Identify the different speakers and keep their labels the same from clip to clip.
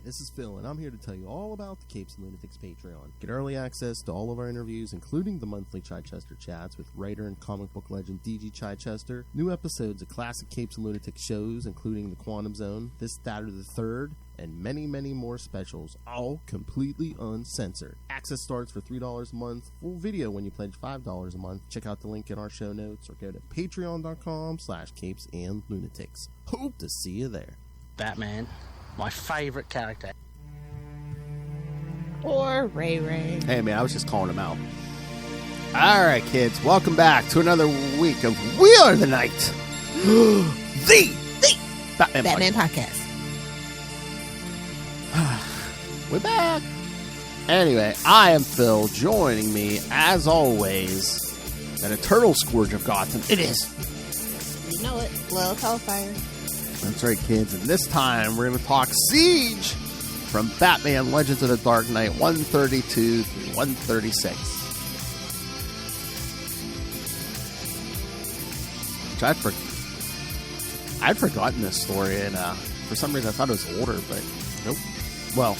Speaker 1: this is Phil, and I'm here to tell you all about the Capes and Lunatics Patreon. Get early access to all of our interviews, including the monthly Chichester chats with writer and comic book legend D.G. Chichester, new episodes of classic Capes and Lunatics shows, including The Quantum Zone, This, That, or the Third, and many, many more specials, all completely uncensored. Access starts for $3 a month, full video when you pledge $5 a month. Check out the link in our show notes or go to patreon.com/CapesandLunatics. Hope to see you there.
Speaker 2: Batman, my favorite character.
Speaker 3: Or Ray Ray.
Speaker 1: Hey man, I was just calling him out. Alright kids, welcome back to another week of We Are the Night. the
Speaker 3: Batman podcast.
Speaker 1: We're back. Anyway, I am Phil. Joining me, as always, an eternal scourge of Gotham. It is.
Speaker 3: You know it. Lilith Hellfire.
Speaker 1: That's right, kids. And this time, we're going to talk Siege from Batman Legends of the Dark Knight 132 through 136. Which I'd forgotten this story, and for some reason I thought it was older, but nope. Well,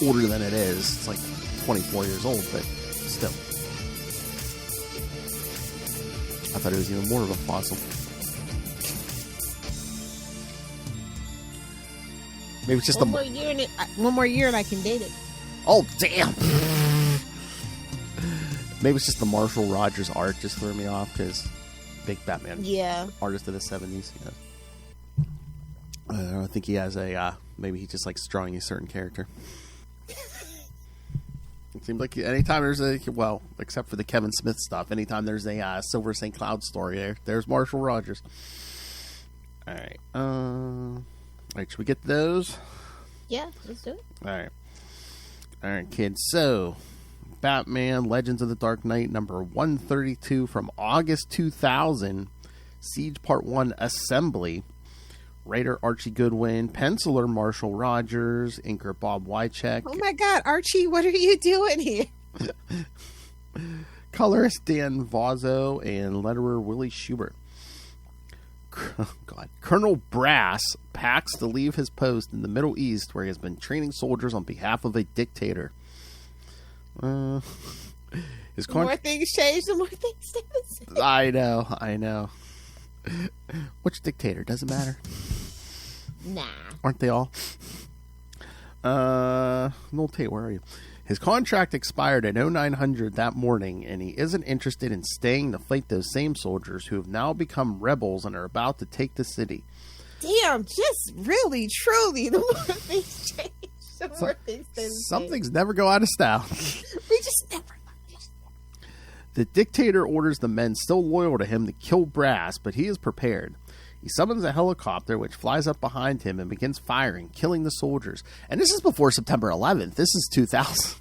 Speaker 1: older than it is. It's like 24 years old, but still. I thought it was even more of a fossil. Maybe it's just
Speaker 3: one more year and I can date it.
Speaker 1: Oh, damn. Maybe it's just the Marshall Rogers art just threw me off, because big Batman artist of the 70s. Yeah. I think he has a, maybe he just likes drawing a certain character. It seems like anytime there's a, well, except for the Kevin Smith stuff, anytime there's a Silver St. Cloud story, there's Marshall Rogers. Alright. Alright, should we get those?
Speaker 3: Yeah, let's do it.
Speaker 1: Alright, kids. So, Batman Legends of the Dark Knight number 132 from August 2000. Siege Part 1 Assembly. Writer Archie Goodwin, penciler Marshall Rogers, inker Bob Wycheck.
Speaker 3: Oh my God, Archie, what are you doing here?
Speaker 1: Colorist Dan Vazzo and letterer Willie Schubert. God. Colonel Brass packs to leave his post in the Middle East where he has been training soldiers on behalf of a dictator.
Speaker 3: The more things change, the more things stay the same. I
Speaker 1: know. Which dictator? Doesn't matter.
Speaker 3: Nah.
Speaker 1: Aren't they all? Noel Tate, where are you? His contract expired at 0900 that morning, and he isn't interested in staying to fight those same soldiers who have now become rebels and are about to take the city.
Speaker 3: Damn, just really, truly, the more things change, the more things stay the same.
Speaker 1: Some things never go out of style.
Speaker 3: We just never.
Speaker 1: The dictator orders the men still loyal to him to kill Brass, but he is prepared. He summons a helicopter which flies up behind him and begins firing, killing the soldiers. And this is before September 11th. This is 2000.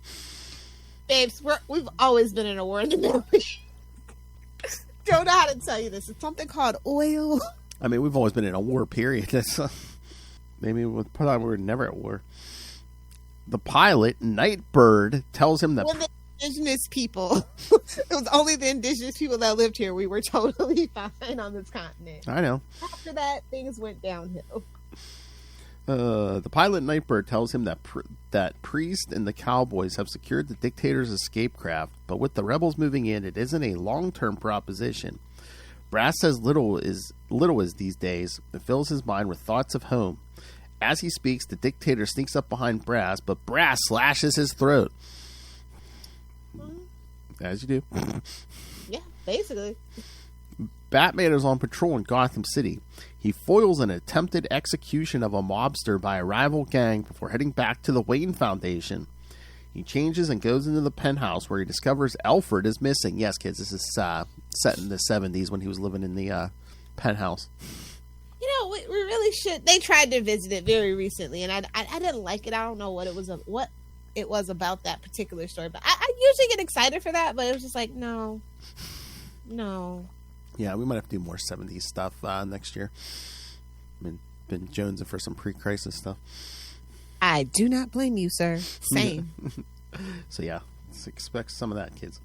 Speaker 3: Babes, we've always been in a war in the Middle East. Don't know how to tell you this. It's something called oil.
Speaker 1: I mean, we've always been in a war, period. That's maybe we were never at war. The pilot, Nightbird, tells him that...
Speaker 3: Indigenous people. It was only the indigenous people that lived here. We were totally fine on this continent.
Speaker 1: I know.
Speaker 3: After that, things went downhill.
Speaker 1: The pilot Nightbird tells him that that Priest and the cowboys have secured the dictator's escape craft, but with the rebels moving in, it isn't a long-term proposition. Brass says little is these days and fills his mind with thoughts of home. As he speaks, the dictator sneaks up behind Brass, but Brass slashes his throat. As you do.
Speaker 3: Yeah, basically.
Speaker 1: Batman is on patrol in Gotham City. He foils an attempted execution of a mobster by a rival gang before heading back to the Wayne Foundation. He changes and goes into the penthouse where he discovers Alfred is missing. Yes, kids, this is set in the 70s when he was living in the penthouse.
Speaker 3: You know, we really should. They tried to visit it very recently, and I didn't like it. I don't know what it was about that particular story, but I usually get excited for that, but it was just like, no.
Speaker 1: Yeah, we might have to do more 70s stuff next year. Been jonesing for some pre-crisis stuff.
Speaker 3: I do not blame you, sir. Same.
Speaker 1: So yeah, let's expect some of that, kids.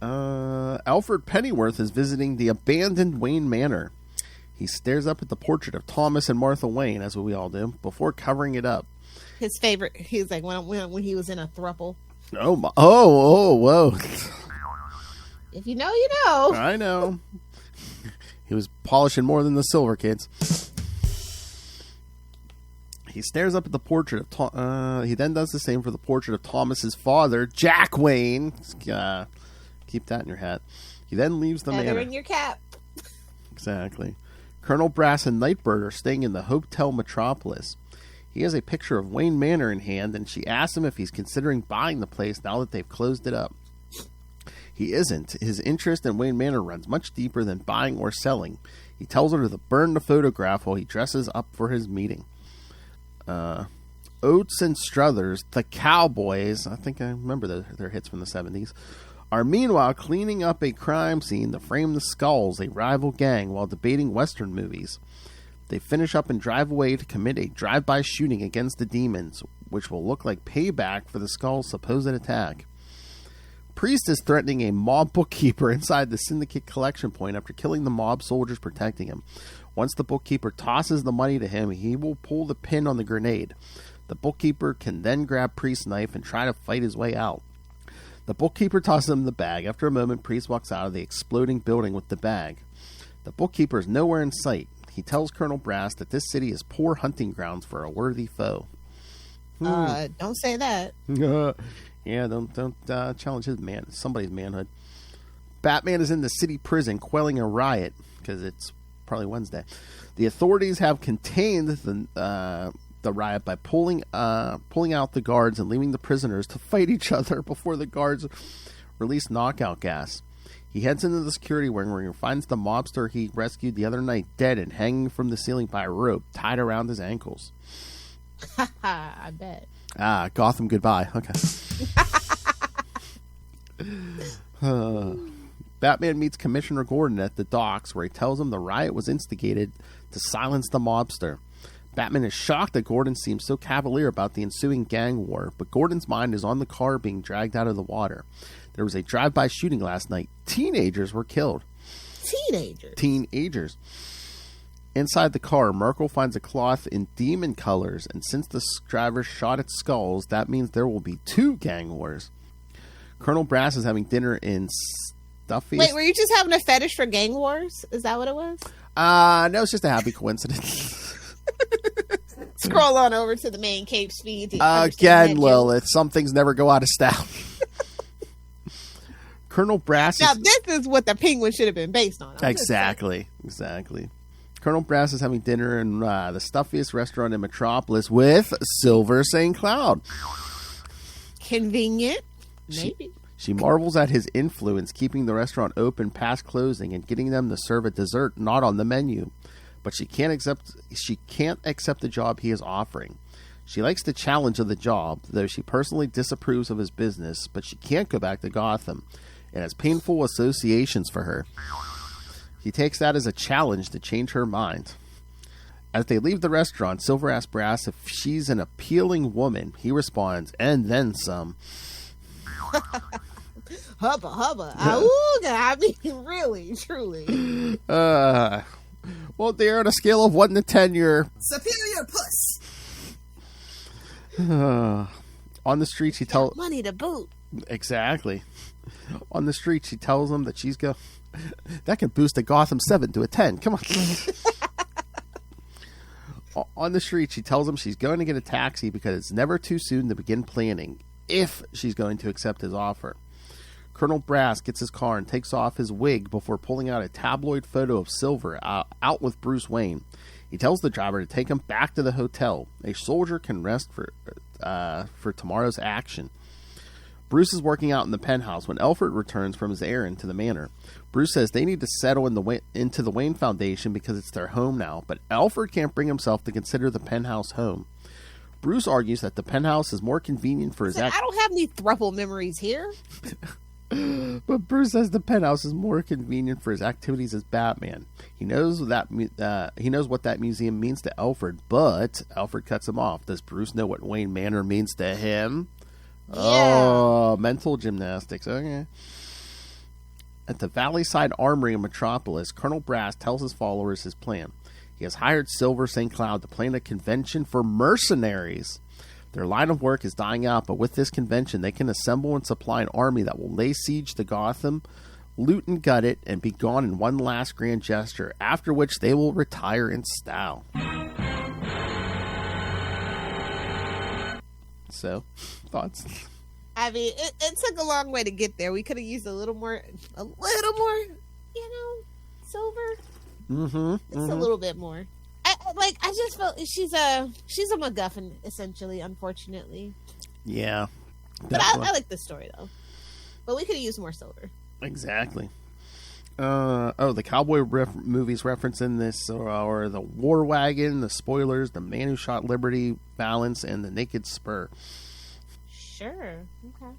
Speaker 1: Alfred Pennyworth is visiting the abandoned Wayne Manor. He stares up at the portrait of Thomas and Martha Wayne, as we all do, before covering it up.
Speaker 3: His favorite. He's like when he was in a throuple.
Speaker 1: Whoa.
Speaker 3: If you know, you know.
Speaker 1: I know. He was polishing more than the silver, kids. He stares up at the portrait of he then does the same for the portrait of Thomas's father, Jack Wayne. Keep that in your hat. He then leaves the manor.
Speaker 3: In your cap.
Speaker 1: Exactly. Colonel Brass and Nightbird are staying in the Hotel Metropolis. He has a picture of Wayne Manor in hand, and she asks him if he's considering buying the place now that they've closed it up. He isn't. His interest in Wayne Manor runs much deeper than buying or selling. He tells her to burn the photograph while he dresses up for his meeting. Oates and Struthers, the Cowboys, I think I remember their hits from the 70s, are meanwhile cleaning up a crime scene to frame the Skulls, a rival gang, while debating Western movies. They finish up and drive away to commit a drive-by shooting against the demons, which will look like payback for the Skulls' supposed attack. Priest is threatening a mob bookkeeper inside the Syndicate collection point after killing the mob soldiers protecting him. Once the bookkeeper tosses the money to him, he will pull the pin on the grenade. The bookkeeper can then grab Priest's knife and try to fight his way out. The bookkeeper tosses him the bag. After a moment, Priest walks out of the exploding building with the bag. The bookkeeper is nowhere in sight. He tells Colonel Brass that this city is poor hunting grounds for a worthy foe.
Speaker 3: Don't say that.
Speaker 1: Yeah, don't challenge somebody's manhood. Batman is in the city prison quelling a riot because it's probably Wednesday. The authorities have contained the riot by pulling out the guards and leaving the prisoners to fight each other before the guards release knockout gas. He heads into the security wing where he finds the mobster he rescued the other night dead and hanging from the ceiling by a rope tied around his ankles.
Speaker 3: I bet.
Speaker 1: Gotham goodbye. Okay. Batman meets Commissioner Gordon at the docks where he tells him the riot was instigated to silence the mobster. Batman is shocked that Gordon seems so cavalier about the ensuing gang war, but Gordon's mind is on the car being dragged out of the water. There was a drive-by shooting last night. Teenagers were killed. Teenagers. Inside the car, Merkel finds a cloth in demon colors, and since the driver shot at Skulls, that means there will be 2 gang wars. Colonel Brass is having dinner in Stuffy.
Speaker 3: Wait, were you just having a fetish for gang wars? Is that what it was?
Speaker 1: No, it's just a happy coincidence.
Speaker 3: Scroll on over to the main Capes feed.
Speaker 1: Again, Lilith, some things never go out of style. Colonel Brass
Speaker 3: Now, this is what the Penguin should have been based on.
Speaker 1: Exactly. Colonel Brass is having dinner in the stuffiest restaurant in Metropolis with Silver St. Cloud.
Speaker 3: Convenient. Maybe.
Speaker 1: She marvels at his influence keeping the restaurant open past closing and getting them to serve a dessert not on the menu. But she can't accept the job he is offering. She likes the challenge of the job, though she personally disapproves of his business, but she can't go back to Gotham. It has painful associations for her. He takes that as a challenge to change her mind. As they leave the restaurant, Silver asks Brass if she's an appealing woman. He responds, and then some.
Speaker 3: Hubba. Auga. I mean, really, truly.
Speaker 1: Well, dear, on a scale of 1 to 10, you're...
Speaker 3: Superior puss.
Speaker 1: On the street, she tells...
Speaker 3: Money to boot.
Speaker 1: Exactly. On the street, she tells him that she's that can boost a Gotham 7 to a 10. Come on. On the street, she tells him she's going to get a taxi because it's never too soon to begin planning, if she's going to accept his offer. Colonel Brass gets his car and takes off his wig before pulling out a tabloid photo of Silver out with Bruce Wayne. He tells the driver to take him back to the hotel. A soldier can rest for tomorrow's action. Bruce is working out in the penthouse when Alfred returns from his errand to the manor. Bruce says they need to settle into the Wayne Foundation because it's their home now, but Alfred can't bring himself to consider the penthouse home. Bruce argues that the penthouse is more convenient for his...
Speaker 3: I don't have any throuple memories here.
Speaker 1: But Bruce says the penthouse is more convenient for his activities as Batman. He knows what that museum means to Alfred, but Alfred cuts him off. Does Bruce know what Wayne Manor means to him?
Speaker 3: Yeah.
Speaker 1: Oh, mental gymnastics. Okay. At the Valleyside Armory in Metropolis, Colonel Brass tells his followers his plan. He has hired Silver St. Cloud to plan a convention for mercenaries. Their line of work is dying out, but with this convention, they can assemble and supply an army that will lay siege to Gotham, loot and gut it, and be gone in one last grand gesture, after which they will retire in style. So, thoughts?
Speaker 3: I mean, it took a long way to get there. We could have used a little more, silver. Just a little bit more. I just felt she's a MacGuffin, essentially, unfortunately.
Speaker 1: Yeah.
Speaker 3: But I like this story, though. But we could have used more silver.
Speaker 1: Exactly. The cowboy movies referenced in this are the War Wagon, the Spoilers, the Man Who Shot Liberty Valance, and the Naked Spur.
Speaker 3: Sure. Okay.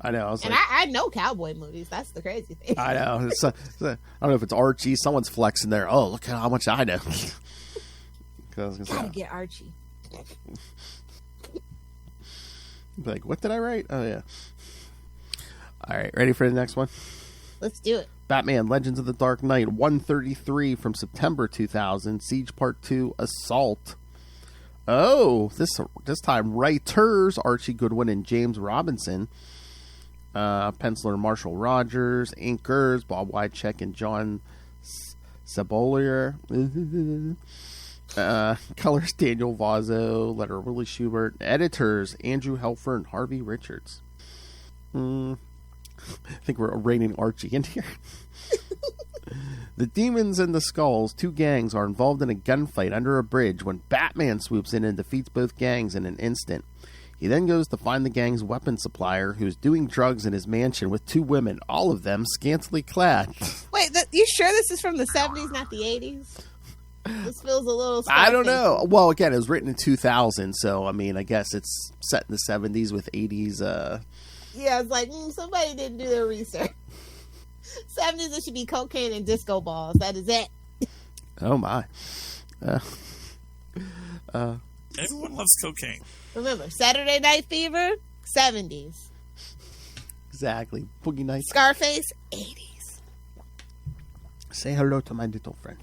Speaker 1: I know.
Speaker 3: I know cowboy movies. That's the crazy thing.
Speaker 1: I know. I don't know if it's Archie. Someone's flexing there. Oh, look at how much I know.
Speaker 3: Gotta get Archie.
Speaker 1: Like, what did I write? Oh, yeah. All right. Ready for the next one?
Speaker 3: Let's do it.
Speaker 1: Batman Legends of the Dark Knight 133 from September 2000. Siege Part 2 Assault. Oh, this time writers Archie Goodwin and James Robinson. Penciler Marshall Rogers. Inkers Bob Wycheck and John Sabolier. Colors Daniel Vazzo. Letter Willie Schubert. Editors Andrew Helfer and Harvey Richards. I think we're raining Archie in here. The Demons and the Skulls, two gangs, are involved in a gunfight under a bridge when Batman swoops in and defeats both gangs in an instant. He then goes to find the gang's weapon supplier, who's doing drugs in his mansion with two women, all of them scantily clad.
Speaker 3: Wait, you sure this is from the 70s, not the 80s? This feels a little...
Speaker 1: I don't know. Well, again, it was written in 2000, so, I mean, I guess it's set in the 70s with 80s...
Speaker 3: Yeah, it's like, somebody didn't do their research. 70s, it should be cocaine and disco balls. That is it.
Speaker 1: Oh, my.
Speaker 4: Everyone loves cocaine.
Speaker 3: Remember, Saturday Night Fever, 70s.
Speaker 1: Exactly. Boogie Nights.
Speaker 3: Scarface, 80s.
Speaker 1: Say hello to my little friend.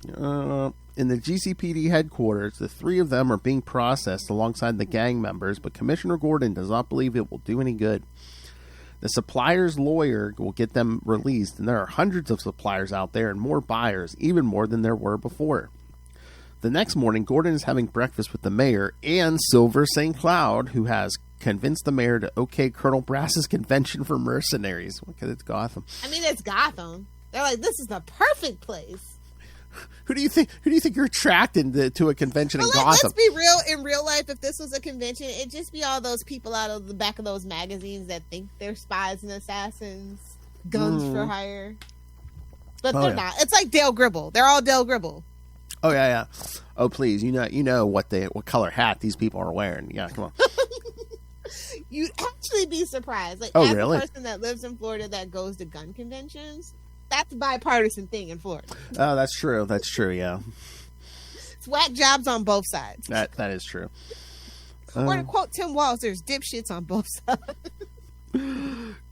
Speaker 1: In the GCPD headquarters, the three of them are being processed alongside the gang members, but Commissioner Gordon does not believe it will do any good. The supplier's lawyer will get them released, and there are hundreds of suppliers out there and more buyers, even more than there were before. The next morning, Gordon is having breakfast with the mayor and Silver St. Cloud, who has convinced the mayor to okay Colonel Brass's convention for mercenaries. Because it's Gotham.
Speaker 3: I mean, it's Gotham. They're like, this is the perfect place.
Speaker 1: Who do you think you're attracting to a convention in Gotham?
Speaker 3: Let's be real. In real life, if this was a convention, it'd just be all those people out of the back of those magazines that think they're spies and assassins, guns for hire. But they're not. It's like Dale Gribble. They're all Dale Gribble.
Speaker 1: Oh yeah. Oh please, you know what color hat these people are wearing. Yeah, come on.
Speaker 3: You'd actually be surprised. Like,
Speaker 1: as
Speaker 3: a person that lives in Florida that goes to gun conventions, that's a bipartisan thing in Florida.
Speaker 1: Oh, that's true. That's true. Yeah,
Speaker 3: it's whack jobs on both sides.
Speaker 1: That is true.
Speaker 3: Or to quote Tim Walz, there's dipshits on both sides.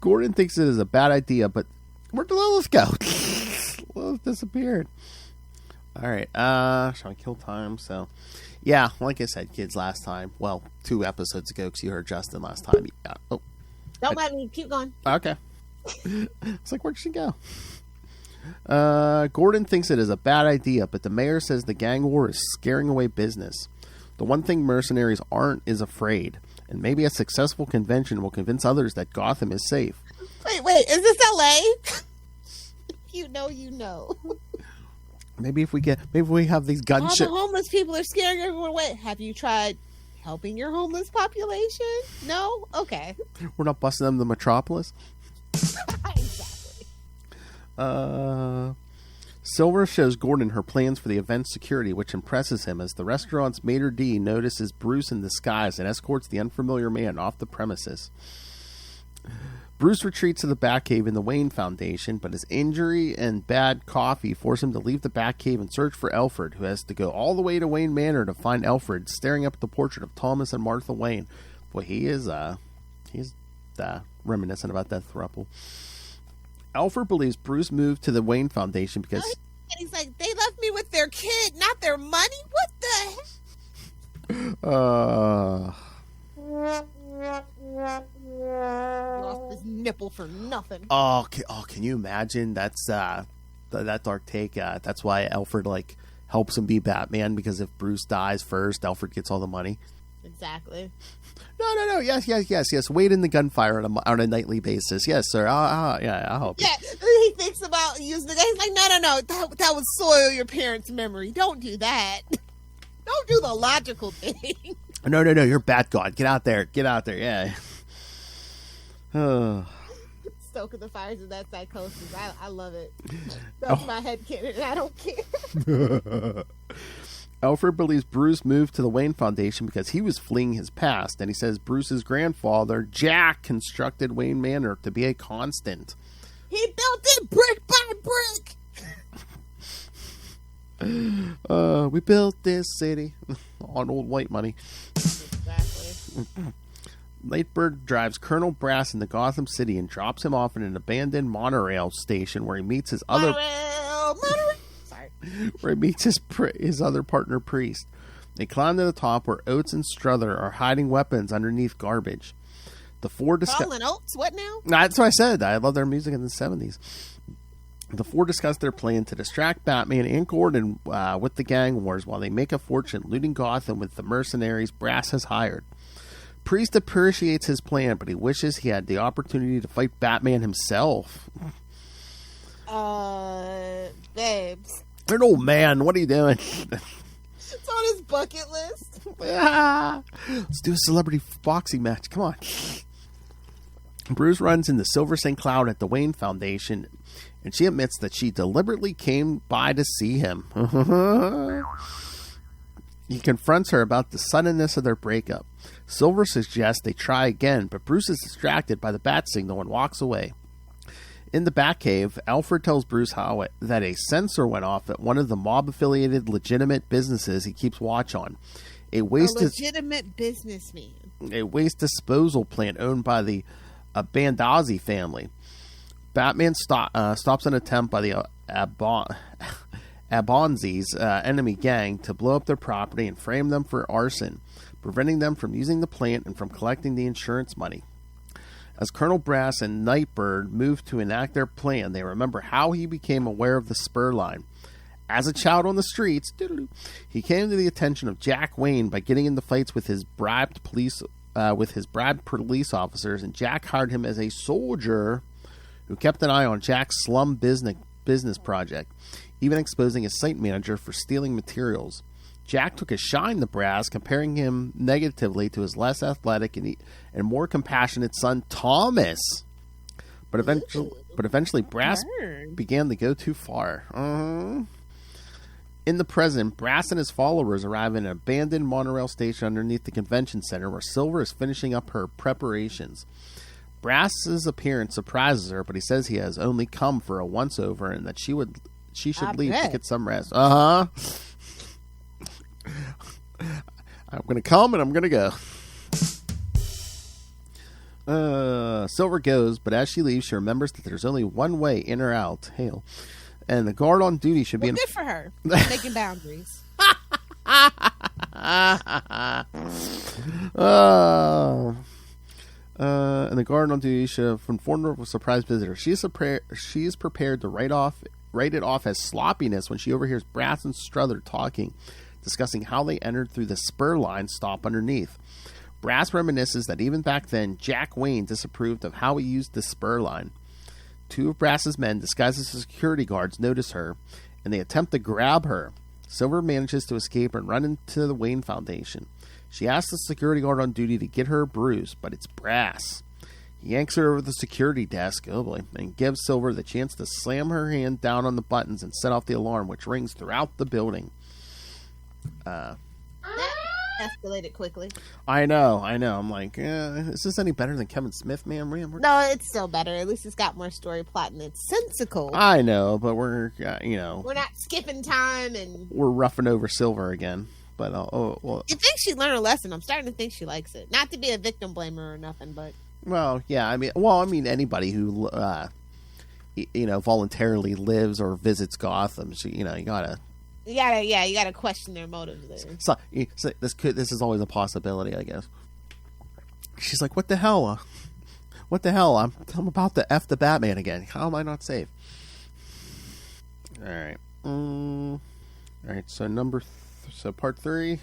Speaker 1: Gordon thinks it is a bad idea, but where'd Lilith go? Lilith disappeared. All right. Shall I kill time? So, yeah, like I said, kids, last time. Well, 2 episodes ago, because you heard Justin last time. Yeah. Oh,
Speaker 3: don't mind me. Keep going.
Speaker 1: Okay. It's like, where'd she go? Gordon thinks it is a bad idea, but the mayor says the gang war is scaring away business. The one thing mercenaries aren't is afraid, and maybe a successful convention will convince others that Gotham is safe.
Speaker 3: Wait, is this LA? You know.
Speaker 1: Maybe if we have these gun
Speaker 3: All the homeless people are scaring everyone away. Have you tried helping your homeless population? No? Okay.
Speaker 1: We're not busting them to Metropolis.
Speaker 3: Exactly.
Speaker 1: Silver shows Gordon her plans for the event's security, which impresses him as the restaurant's maitre d' notices Bruce in disguise and escorts the unfamiliar man off the premises. Bruce retreats to the Batcave in the Wayne Foundation, but his injury and bad coffee force him to leave the Batcave and search for Alfred, who has to go all the way to Wayne Manor to find Alfred staring up at the portrait of Thomas and Martha Wayne. Boy, he's reminiscent about that throuple. Alfred believes Bruce moved to the Wayne Foundation because...
Speaker 3: And he's like, they left me with their kid, not their money? What the heck? Lost his nipple for nothing.
Speaker 1: Oh, can you imagine? That's that dark take. That's why Alfred helps him be Batman, because if Bruce dies first, Alfred gets all the money.
Speaker 3: Exactly.
Speaker 1: No. Yes. Wait in the gunfire on a nightly basis. Yes, sir. I'll help you.
Speaker 3: Yeah, he thinks about using the guy. He's like, no. That would soil your parents' memory. Don't do that. Don't do the logical thing.
Speaker 1: No. You're Bat-God. Get out there. Yeah.
Speaker 3: Stoking the fires of that psychosis. I love it. That's my headcanon. I don't care.
Speaker 1: Alfred believes Bruce moved to the Wayne Foundation because he was fleeing his past, and he says Bruce's grandfather, Jack, constructed Wayne Manor to be a constant.
Speaker 3: He built it brick by brick.
Speaker 1: We built this city on old white money.
Speaker 3: Exactly.
Speaker 1: Nightbird drives Colonel Brass into Gotham City and drops him off in an abandoned monorail station where he meets his other... where he meets his other partner, Priest. They climb to the top where Oates and Struther are hiding weapons underneath garbage. The four discuss...
Speaker 3: Paul and Oates? What now?
Speaker 1: That's what I said. I love their music in the 70s. The four discuss their plan to distract Batman and Gordon with the gang wars while they make a fortune looting Gotham with the mercenaries Brass has hired. Priest appreciates his plan, but he wishes he had the opportunity to fight Batman himself.
Speaker 3: Babes.
Speaker 1: An old man, what are you doing?
Speaker 3: It's on his bucket list.
Speaker 1: Let's do a celebrity boxing match. Come on. Bruce runs into Silver St. Cloud at the Wayne Foundation, and she admits that she deliberately came by to see him. He confronts her about the suddenness of their breakup. Silver suggests they try again, but Bruce is distracted by the bat signal and walks away. In the Batcave, Alfred tells Bruce that a sensor went off at one of the mob-affiliated legitimate businesses he keeps watch on. A
Speaker 3: legitimate businessman.
Speaker 1: A waste disposal plant owned by the Bandazzi family. Batman stops an attempt by the Abonzi's enemy gang to blow up their property and frame them for arson, preventing them from using the plant and from collecting the insurance money. As Colonel Brass and Nightbird move to enact their plan, they remember how he became aware of the spur line. As a child on the streets, he came to the attention of Jack Wayne by getting into fights with his bribed police officers, and Jack hired him as a soldier who kept an eye on Jack's slum business project, even exposing his site manager for stealing materials. Jack took a shine to Brass, comparing him negatively to his less athletic and more compassionate son, Thomas. But eventually Brass began to go too far. In the present, Brass and his followers arrive in an abandoned monorail station underneath the convention center where Silver is finishing up her preparations. Brass's appearance surprises her, but he says he has only come for a once-over and that she should leave to get some rest. I'm going to come and I'm going to go. Silver goes, but as she leaves, she remembers that there's only one way in or out. Hail. And the guard on duty should be...
Speaker 3: good for her. Making boundaries.
Speaker 1: And the guard on duty should have informed her of a surprise visitor. She is prepared to write it off as sloppiness when she overhears Brass and Struther talking, discussing how they entered through the spur line stop underneath. Brass reminisces that even back then, Jack Wayne disapproved of how he used the spur line. Two of Brass's men, disguised as security guards, notice her, and they attempt to grab her. Silver manages to escape and run into the Wayne Foundation. She asks the security guard on duty to get her a bruise, but it's Brass. He yanks her over the security desk, oh boy, and gives Silver the chance to slam her hand down on the buttons and set off the alarm, which rings throughout the building.
Speaker 3: That escalated quickly.
Speaker 1: I know. I'm like, is this any better than Kevin Smith, man?
Speaker 3: No, it's still better. At least it's got more story plot and it's sensical.
Speaker 1: I know, but we're
Speaker 3: not skipping time and
Speaker 1: we're roughing over Silver again. But
Speaker 3: you think she learned a lesson? I'm starting to think she likes it. Not to be a victim blamer or nothing, but
Speaker 1: Well, yeah, I mean, anybody who, voluntarily lives or visits Gotham, so, you gotta
Speaker 3: question their motives there.
Speaker 1: So this is always a possibility, I guess. She's like, what the hell? What the hell? I'm about to F the Batman again. How am I not safe? All right. All right. So part 3.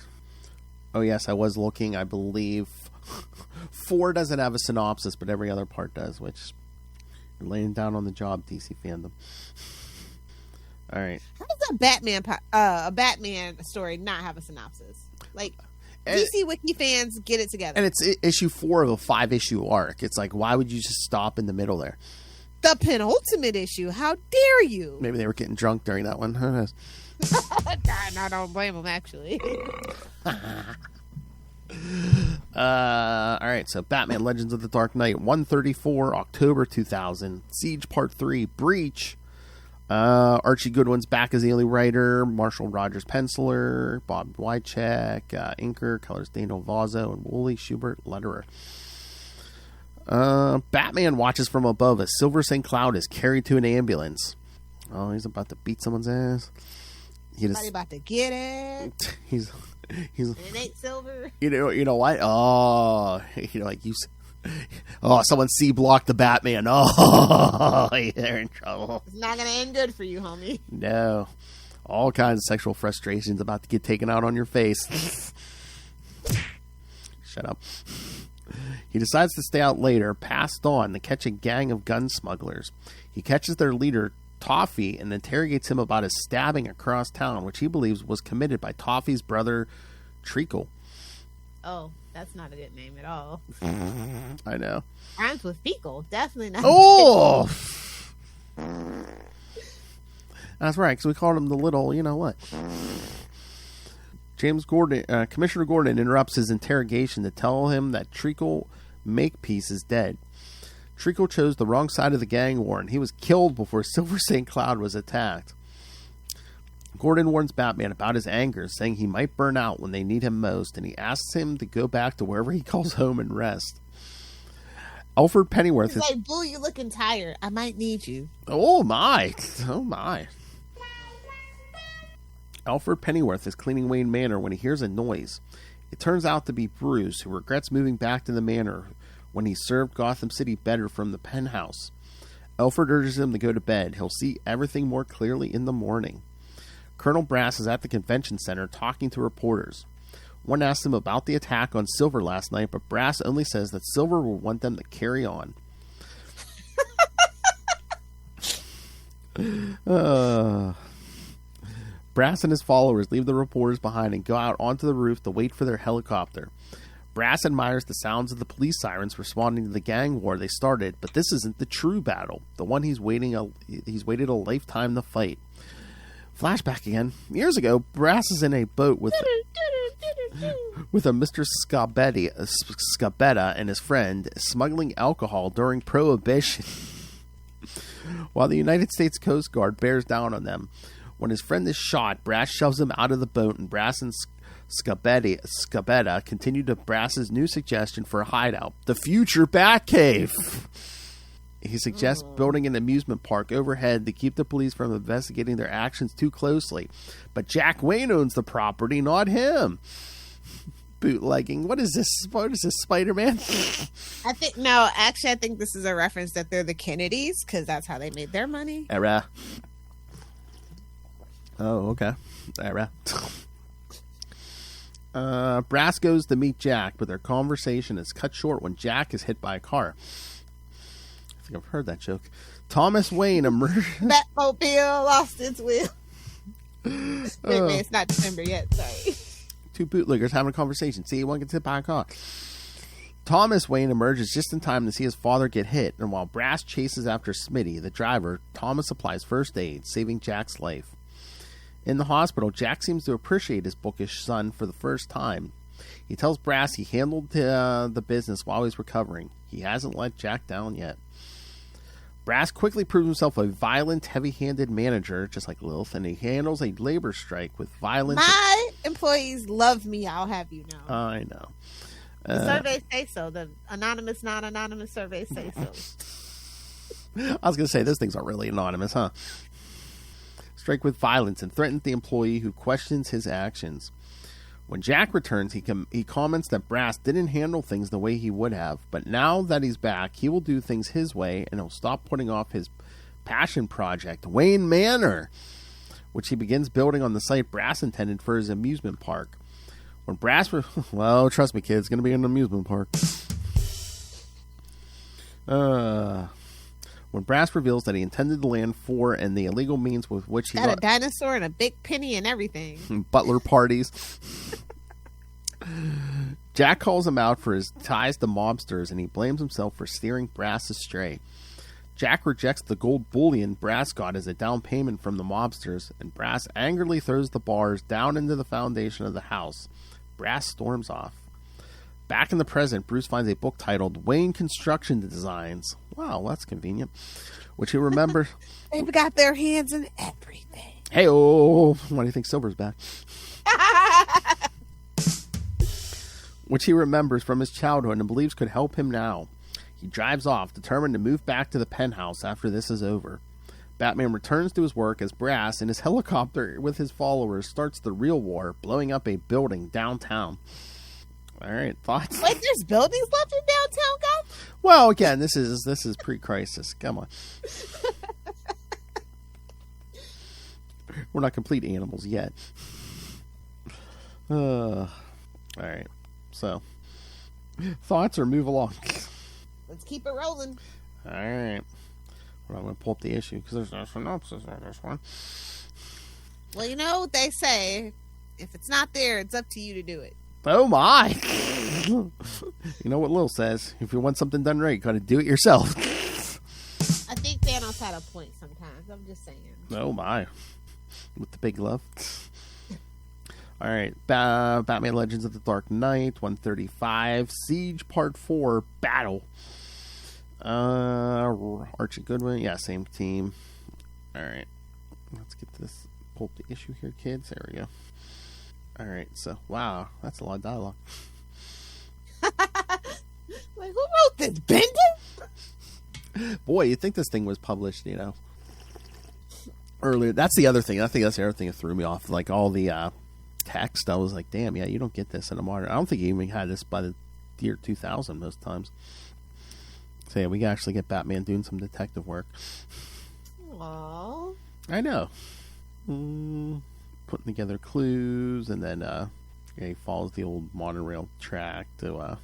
Speaker 1: Oh yes, I was looking. I believe 4 doesn't have a synopsis, but every other part does, which you're laying down on the job, DC fandom. All right.
Speaker 3: How does a Batman story not have a synopsis? Like, DC Wiki fans, get it together.
Speaker 1: And it's issue 4 of a 5-issue arc. It's like, why would you just stop in the middle there?
Speaker 3: The penultimate issue. How dare you?
Speaker 1: Maybe they were getting drunk during that one. Who knows?
Speaker 3: I don't blame them, actually.
Speaker 1: All right, so Batman Legends of the Dark Knight 134, October 2000. Siege Part 3, Breach. Archie Goodwin's back as the only writer. Marshall Rogers penciler. Bob Wycheck inker. Colors Daniel Vazzo and Wooly Schubert letterer. Batman watches from above as Silver St. Cloud is carried to an ambulance. Oh, he's about to beat someone's ass.
Speaker 3: Somebody about to get it.
Speaker 1: He's
Speaker 3: and it ain't Silver.
Speaker 1: You know what? Oh, someone C-blocked the Batman. Oh, they're in trouble.
Speaker 3: It's not gonna end good for you, homie.
Speaker 1: No, all kinds of sexual frustrations about to get taken out on your face. Shut up. He decides to stay out later, past dawn, to catch a gang of gun smugglers. He catches their leader, Toffee, and interrogates him about his stabbing across town, which he believes was committed by Toffee's brother, Treacle.
Speaker 3: Oh, that's not a good name at all.
Speaker 1: I know.
Speaker 3: Rhymes with fecal. Definitely not.
Speaker 1: Oh! That's right, because we called him the little, you know what. Commissioner Gordon interrupts his interrogation to tell him that Treacle Makepeace is dead. Treacle chose the wrong side of the gang war, and he was killed before Silver St. Cloud was attacked. Gordon warns Batman about his anger, saying he might burn out when they need him most, and he asks him to go back to wherever he calls home and rest. Alfred Pennyworth
Speaker 3: is like, "Boo, you looking tired. I might need you."
Speaker 1: Oh my! Oh my! Alfred Pennyworth is cleaning Wayne Manor when he hears a noise. It turns out to be Bruce, who regrets moving back to the manor when he served Gotham City better from the penthouse. Alfred urges him to go to bed. He'll see everything more clearly in the morning. Colonel Brass is at the convention center talking to reporters. One asks him about the attack on Silver last night, but Brass only says that Silver will want them to carry on. Brass and his followers leave the reporters behind and go out onto the roof to wait for their helicopter. Brass admires the sounds of the police sirens responding to the gang war they started, but this isn't the true battle, the one he's waited a lifetime to fight. Flashback again. Years ago, Brass is in a boat with a Mr. Scabetta and his friend smuggling alcohol during Prohibition, while the United States Coast Guard bears down on them. When his friend is shot, Brass shoves him out of the boat, and Brass and Scabetta continue to Brass's new suggestion for a hideout, the future Batcave. He suggests building an amusement park overhead to keep the police from investigating their actions too closely. But Jack Wayne owns the property, not him. Bootlegging. What is this? What is this, Spider-Man?
Speaker 3: I think this is a reference that they're the Kennedys, because that's how they made their money.
Speaker 1: Era. Oh, okay. Era. Brass goes to meet Jack, but their conversation is cut short when Jack is hit by a car. I think I've heard that joke. Thomas Wayne emerges.
Speaker 3: Batmobile lost its wheel. Wait, it's not December yet. Sorry.
Speaker 1: Two bootleggers having a conversation. See, one gets hit by a car. Thomas Wayne emerges just in time to see his father get hit, and while Brass chases after Smitty, the driver, Thomas applies first aid, saving Jack's life. In the hospital, Jack seems to appreciate his bookish son for the first time. He tells Brass he handled the business while he's recovering. He hasn't let Jack down yet. Brass quickly proves himself a violent, heavy-handed manager, just like Lilith, and he handles a labor strike with violence.
Speaker 3: My employees love me, I'll have you know.
Speaker 1: I know.
Speaker 3: The surveys say so. The anonymous, non-anonymous surveys say so.
Speaker 1: I was going to say, those things aren't really anonymous, huh? Strike with violence and threatens the employee who questions his actions. When Jack returns, he comments that Brass didn't handle things the way he would have, but now that he's back, he will do things his way, and he'll stop putting off his passion project, Wayne Manor, which he begins building on the site Brass intended for his amusement park. When Brass... well, trust me, kid, it's going to be an amusement park. When Brass reveals that he intended the land for and the illegal means with which he...
Speaker 3: Got a dinosaur and a big penny and everything.
Speaker 1: Butler parties. Jack calls him out for his ties to mobsters, and he blames himself for steering Brass astray. Jack rejects the gold bullion Brass got as a down payment from the mobsters, and Brass angrily throws the bars down into the foundation of the house. Brass storms off. Back in the present, Bruce finds a book titled Wayne Construction Designs. Wow, that's convenient. Which he remembers...
Speaker 3: They've got their hands in everything.
Speaker 1: Hey-oh! Why do you think Silver's back? Which he remembers from his childhood and believes could help him now. He drives off, determined to move back to the penthouse after this is over. Batman returns to his work as Brass, in his helicopter with his followers, starts the real war, blowing up a building downtown. All right, thoughts?
Speaker 3: Wait, there's buildings left in downtown, guys?
Speaker 1: Well, again, this is pre-crisis. Come on. We're not complete animals yet. All right. So, thoughts or move along?
Speaker 3: Let's keep it rolling.
Speaker 1: All right. Well, I'm going to pull up the issue because there's no synopsis on this one.
Speaker 3: Well, you know what they say. If it's not there, it's up to you to do it.
Speaker 1: Oh, my. You know what Lil says. If you want something done right, you got to do it yourself.
Speaker 3: I think Thanos had a point sometimes. I'm just saying.
Speaker 1: Oh, my. With the big love. All right, Batman Legends of the Dark Knight, 135, Siege Part 4, Battle. Archie Goodwin, yeah, same team. All right, let's get this, pull up the issue here, kids. There we go. All right, so, wow, that's a lot of dialogue.
Speaker 3: Like, who wrote this, Bender?
Speaker 1: Boy, you'd think this thing was published, earlier. That's the other thing. I think that's the other thing that threw me off. Like, all the, text, I was like, damn, yeah, you don't get this in a modern. I don't think you even had this by the year 2000 most times. So yeah, we can actually get Batman doing some detective work.
Speaker 3: Aww.
Speaker 1: I know. Putting together clues, and then he follows the old monorail track to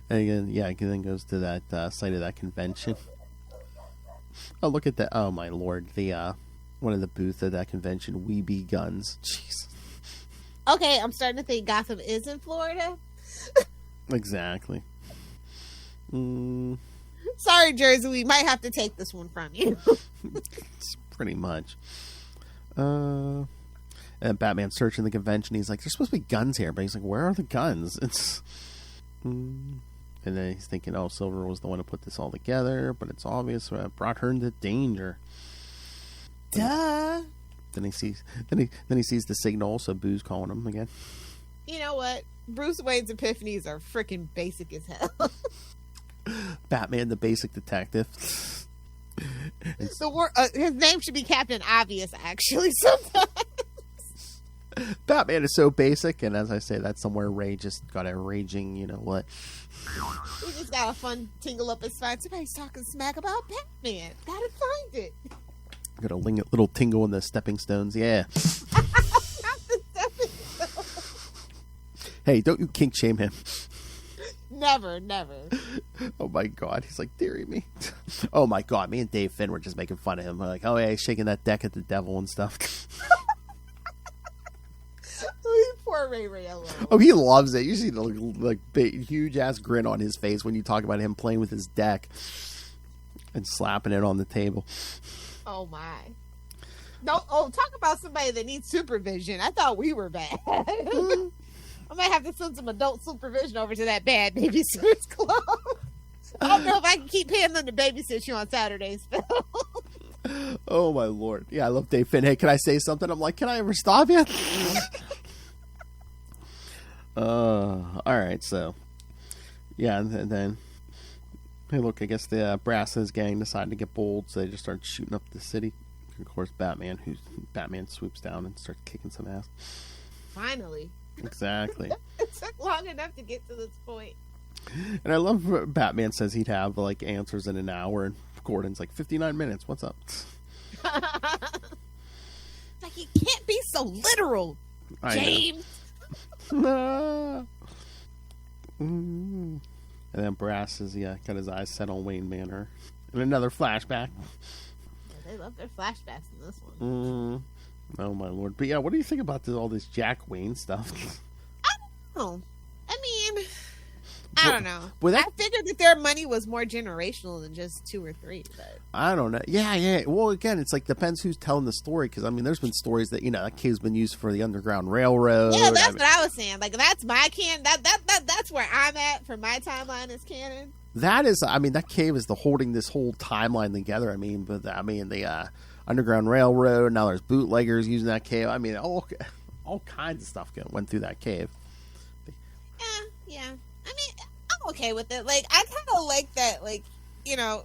Speaker 1: and then goes to that site of that convention. Oh, look at that. Oh my lord, the one of the booths at that convention, Weeby Guns. Jeez.
Speaker 3: Okay, I'm starting to think Gotham is in Florida.
Speaker 1: Exactly.
Speaker 3: Sorry, Jersey, we might have to take this one from you.
Speaker 1: Pretty much. And Batman's searching the convention. He's like, there's supposed to be guns here, but he's like, where are the guns? It's and then he's thinking, oh, Silver was the one who put this all together, but it's obvious brought her into danger.
Speaker 3: Duh.
Speaker 1: Then he sees the signal, so Boo's calling him again.
Speaker 3: You know what? Bruce Wayne's epiphanies are freaking basic as hell.
Speaker 1: Batman, the basic detective.
Speaker 3: His name should be Captain Obvious, actually, sometimes.
Speaker 1: Batman is so basic, and as I say, that's somewhere Ray just got a raging, you know what.
Speaker 3: He just got a fun tingle up his spine. Somebody's talking smack about Batman. Gotta find it.
Speaker 1: Got a little tingle in the stepping stones, yeah.
Speaker 3: Not the stepping stones.
Speaker 1: Hey, don't you kink shame him.
Speaker 3: Never.
Speaker 1: Oh my god, he's like, dearie me. Oh my god, me and Dave Finn were just making fun of him. We're like, oh yeah, he's shaking that deck at the devil and stuff.
Speaker 3: Poor Ray alone.
Speaker 1: Oh, he loves it. You see the like big, huge ass grin on his face when you talk about him playing with his deck and slapping it on the table.
Speaker 3: Oh my. No, talk about somebody that needs supervision. I thought we were bad. I might have to send some adult supervision over to that bad babysitters club. I don't know if I can keep paying them to babysit you on Saturdays, Phil.
Speaker 1: Oh my lord. Yeah, I love Dave Finn. Hey, can I say something? I'm like, can I ever stop you? All right, so yeah, and then hey, look, I guess the Brass's gang decided to get bold, so they just start shooting up the city. And of course, Batman swoops down and starts kicking some ass.
Speaker 3: Finally.
Speaker 1: Exactly.
Speaker 3: It took long enough to get to this point.
Speaker 1: And I love what Batman says he'd have like answers in an hour, and Gordon's like 59 minutes. What's up?
Speaker 3: Like, you can't be so literal, James.
Speaker 1: And then Brass is got his eyes set on Wayne Manor. And another flashback.
Speaker 3: Yeah, they love their flashbacks in this one.
Speaker 1: Oh my lord! But yeah, what do you think about all this Jack Wayne stuff?
Speaker 3: I don't know. I mean, I don't know.
Speaker 1: Well,
Speaker 3: I figured that their money was more generational than just 2 or 3. But
Speaker 1: I don't know. Yeah. Well, again, it's like depends who's telling the story. Because I mean, there's been stories that that cave's been used for the Underground Railroad.
Speaker 3: Yeah, that's what I was saying. Like, that's my that's where I'm at for my timeline is canon.
Speaker 1: That is, I mean, that cave is holding this whole timeline together. I mean, but the Underground Railroad. Now there's bootleggers using that cave. I mean, all kinds of stuff went through that cave.
Speaker 3: Yeah. I mean, I'm okay with it. Like, I kind of like that. Like,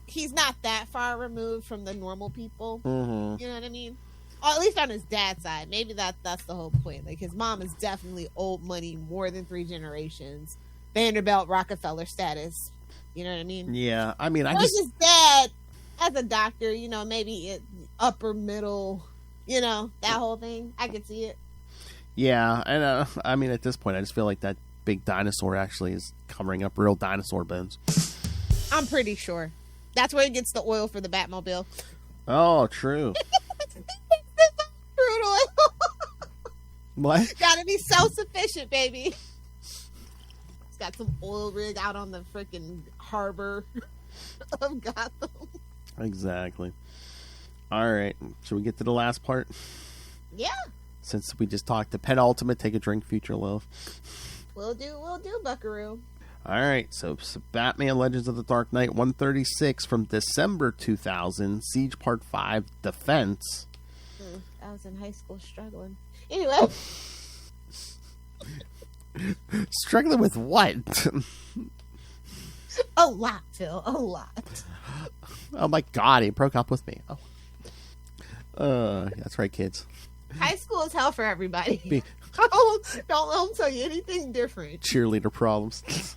Speaker 3: he's not that far removed from the normal people.
Speaker 1: Mm-hmm.
Speaker 3: You know what I mean? Or at least on his dad's side. Maybe that's the whole point. Like, his mom is definitely old money, more than 3 generations. Vanderbilt, Rockefeller status. You know what I mean?
Speaker 1: Yeah. I mean,
Speaker 3: his dad, as a doctor, maybe upper middle, that whole thing. I could see it.
Speaker 1: Yeah. And I mean, at this point, I just feel like that big dinosaur actually is covering up real dinosaur bones.
Speaker 3: I'm pretty sure. That's where he gets the oil for the Batmobile.
Speaker 1: Oh, true.
Speaker 3: Crude oil.
Speaker 1: What?
Speaker 3: Gotta be self-sufficient, baby. He's got some oil rig out on the freaking harbor of Gotham.
Speaker 1: Exactly. All right. Should we get to the last part?
Speaker 3: Yeah.
Speaker 1: Since we just talked to Penultimate, take a drink, future love.
Speaker 3: We'll do, buckaroo.
Speaker 1: All right, so Batman Legends of the Dark Knight 136 from December 2000, Siege Part 5, Defense.
Speaker 3: I was in high school struggling. Anyway.
Speaker 1: Struggling with what?
Speaker 3: A lot, Phil, a lot.
Speaker 1: Oh my god, he broke up with me. That's right, kids.
Speaker 3: High school is hell for everybody. Don't tell you anything different.
Speaker 1: Cheerleader problems.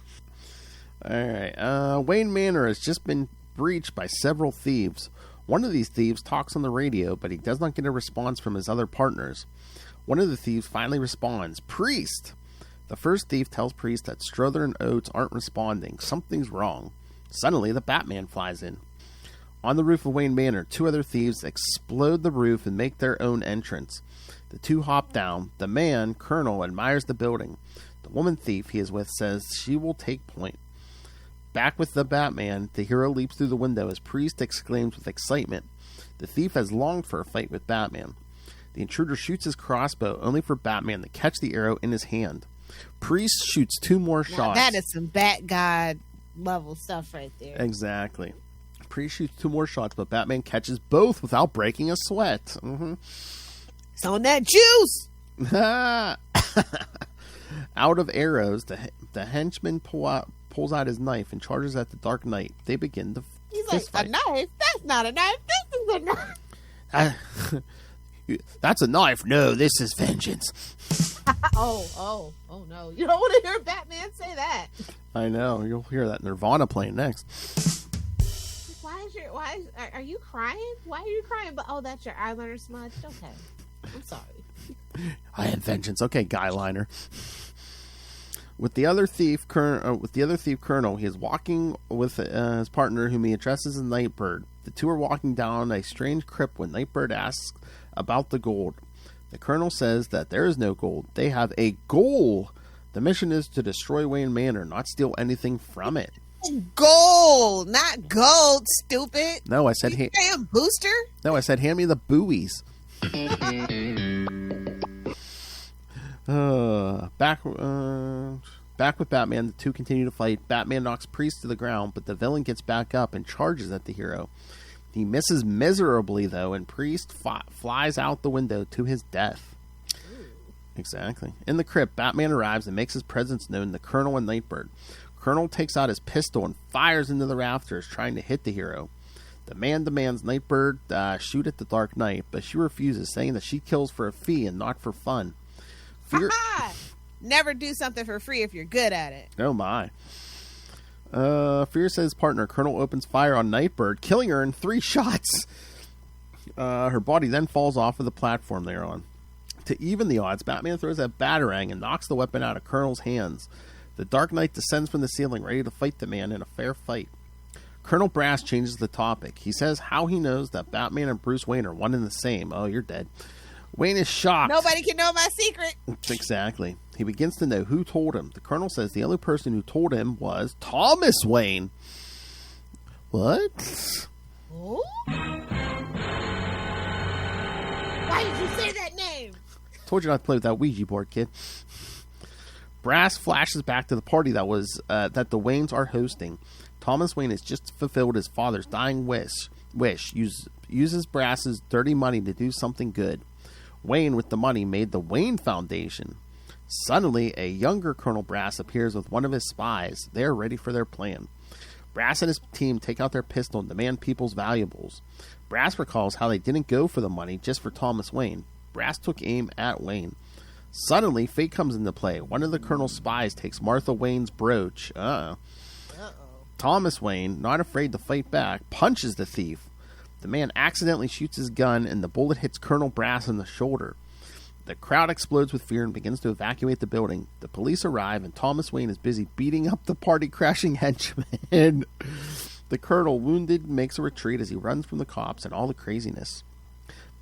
Speaker 1: All right. Wayne Manor has just been breached by several thieves. One of these thieves talks on the radio, but he does not get a response from his other partners. One of the thieves finally responds. Priest! The first thief tells Priest that Strother and Oates aren't responding. Something's wrong. Suddenly, the Batman flies in. On the roof of Wayne Manor, 2 other thieves explode the roof and make their own entrance. The 2 hop down. The man, Colonel, admires the building. The woman thief he is with says she will take point. Back with the Batman, the hero leaps through the window as Priest exclaims with excitement. The thief has longed for a fight with Batman. The intruder shoots his crossbow, only for Batman to catch the arrow in his hand. Priest shoots 2 more shots.
Speaker 3: Now that is some Bat God level stuff right there.
Speaker 1: Exactly. Priest shoots 2 more shots, but Batman catches both without breaking a sweat. Mm-hmm.
Speaker 3: It's on that juice!
Speaker 1: Out of arrows, the henchman pulls out his knife and charges at the Dark Knight. They begin to
Speaker 3: He's like,
Speaker 1: fight.
Speaker 3: A knife? That's not a knife. This is a knife.
Speaker 1: That's a knife. No, this is vengeance.
Speaker 3: Oh no. You don't want to hear Batman say that.
Speaker 1: I know. You'll hear that Nirvana playing next.
Speaker 3: Are you crying? Why are you crying? But that's your eyeliner smudged. Okay. I'm sorry.
Speaker 1: I have vengeance. Okay, guy liner. With the other thief, Colonel, he is walking with his partner, whom he addresses as Nightbird. The 2 are walking down a strange crypt when Nightbird asks about the gold. The Colonel says that there is no gold. They have a goal. The mission is to destroy Wayne Manor, not steal anything from it.
Speaker 3: Gold, not gold, stupid.
Speaker 1: No, I said
Speaker 3: damn booster.
Speaker 1: No, I said hand me the buoys. Back with Batman, the 2 continue to fight. Batman knocks Priest to the ground, but the villain gets back up and charges at the hero. He misses miserably, though, and Priest flies out the window to his death. Exactly. In the crypt, Batman arrives and makes his presence known to Colonel and Nightbird. Colonel takes out his pistol and fires into the rafters, trying to hit the hero. The man demands Nightbird shoot at the Dark Knight, but she refuses, saying that she kills for a fee and not for fun.
Speaker 3: Never do something for free if you're good at it.
Speaker 1: Oh my. Fear says partner Colonel opens fire on Nightbird, killing her in 3 shots. Her body then falls off of the platform they're on. To even the odds, Batman throws a batarang and knocks the weapon out of Colonel's hands. The Dark Knight descends from the ceiling, ready to fight the man in a fair fight. Colonel Brass changes the topic. He says how he knows that Batman and Bruce Wayne are one and the same. Oh, you're dead. Wayne is shocked.
Speaker 3: Nobody can know my secret.
Speaker 1: Exactly. He begins to know who told him. The Colonel says the only person who told him was Thomas Wayne. What?
Speaker 3: Oh? Why did you say that name?
Speaker 1: Told you not to play with that Ouija board, kid. Brass flashes back to the party that the Waynes are hosting. Thomas Wayne has just fulfilled his father's dying wish. Uses Brass's dirty money to do something good. Wayne, with the money, made the Wayne Foundation. Suddenly, a younger Colonel Brass appears with one of his spies. They are ready for their plan. Brass and his team take out their pistol and demand people's valuables. Brass recalls how they didn't go for the money just for Thomas Wayne. Brass took aim at Wayne. Suddenly, fate comes into play. One of the Colonel's spies takes Martha Wayne's brooch. Thomas Wayne, not afraid to fight back, punches the thief. The man accidentally shoots his gun, and the bullet hits Colonel Brass in the shoulder. The crowd explodes with fear and begins to evacuate the building. The police arrive, and Thomas Wayne is busy beating up the party-crashing henchmen. The Colonel, wounded, makes a retreat as he runs from the cops and all the craziness.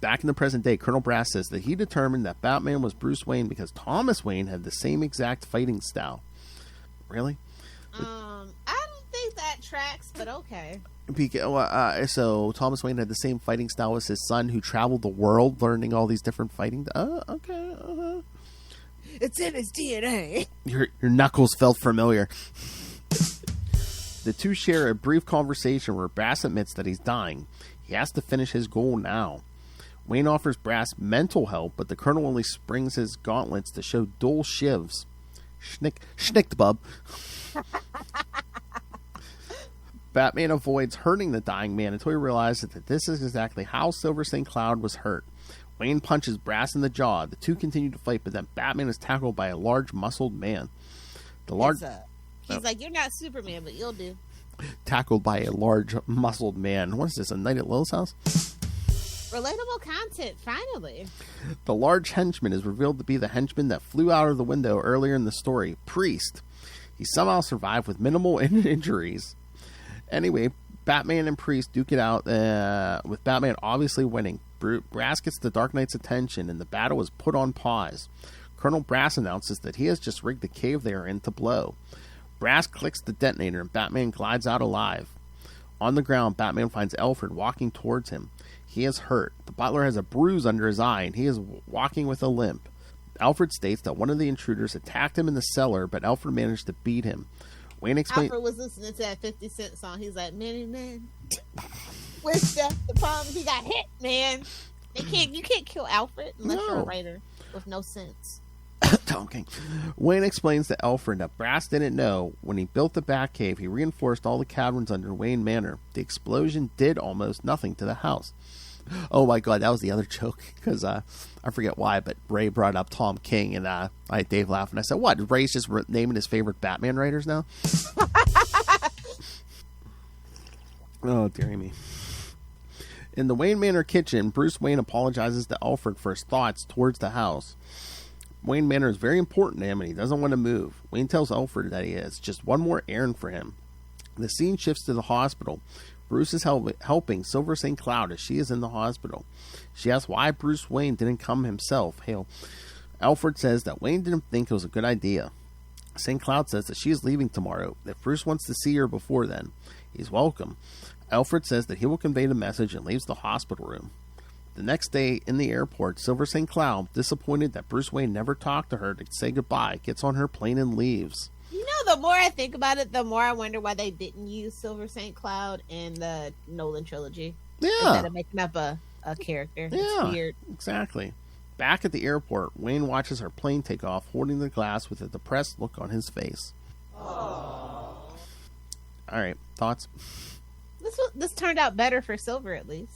Speaker 1: Back in the present day, Colonel Brass says that he determined that Batman was Bruce Wayne because Thomas Wayne had the same exact fighting style. Really?
Speaker 3: I don't think that tracks, but okay.
Speaker 1: So Thomas Wayne had the same fighting style as his son, who traveled the world learning all these different fighting. Okay.
Speaker 3: It's in his DNA.
Speaker 1: Your knuckles felt familiar. The two share a brief conversation where Brass admits that he's dying. He has to finish his goal now. Wayne offers Brass mental help, but the Colonel only springs his gauntlets to show dull shivs. Schnicked, bub. Batman avoids hurting the dying man until he realizes that this is exactly how Silver St. Cloud was hurt. Wayne punches Brass in the jaw. The two continue to fight, but then Batman is tackled by a large, muscled man.
Speaker 3: He's like, you're not Superman, but you'll do.
Speaker 1: Tackled by a large, muscled man. What is this, a night at Lilith's house?
Speaker 3: Relatable content, finally.
Speaker 1: The large henchman is revealed to be the henchman that flew out of the window earlier in the story, Priest. He somehow survived with minimal injuries. Anyway, Batman and Priest duke it out, with Batman obviously winning. Brass gets the Dark Knight's attention, and the battle is put on pause. Colonel Brass announces that he has just rigged the cave they are in to blow. Brass clicks the detonator, and Batman glides out alive. On the ground, Batman finds Alfred walking towards him. He is hurt. The butler has a bruise under his eye, and he is walking with a limp. Alfred states that one of the intruders attacked him in the cellar, but Alfred managed to beat him. Wayne explains.
Speaker 3: Alfred was listening to that 50 Cent song. He's like, man. What's the problem? He got hit, man. You can't kill Alfred unless you're a writer with no sense.
Speaker 1: Tom King. Wayne explains to Alfred that Brass didn't know when he built the Batcave, he reinforced all the caverns under Wayne Manor. The explosion did almost nothing to the house. Oh my god, that was the other joke, because I forget why, but Ray brought up Tom King, and I had Dave laugh, and I said, what, Ray's just naming his favorite Batman writers now? Oh, dearie me. In the Wayne Manor kitchen, Bruce Wayne apologizes to Alfred for his thoughts towards the house. Wayne Manor is very important to him, and he doesn't want to move. Wayne tells Alfred that he has just one more errand for him. The scene shifts to the hospital. Bruce is helping Silver St. Cloud as she is in the hospital. She asks why Bruce Wayne didn't come himself. Alfred says that Wayne didn't think it was a good idea. St. Cloud says that she is leaving tomorrow. If Bruce wants to see her before then, he's welcome. Alfred says that he will convey the message and leaves the hospital room. The next day in the airport, Silver St. Cloud, disappointed that Bruce Wayne never talked to her to say goodbye, gets on her plane and leaves.
Speaker 3: You know, the more I think about it, the more I wonder why they didn't use Silver St. Cloud in the Nolan trilogy.
Speaker 1: Yeah.
Speaker 3: Instead of making up a character.
Speaker 1: Yeah,
Speaker 3: it's weird.
Speaker 1: Exactly. Back at the airport, Wayne watches her plane take off, holding the glass with a depressed look on his face. All right, thoughts?
Speaker 3: This turned out better for Silver, at least.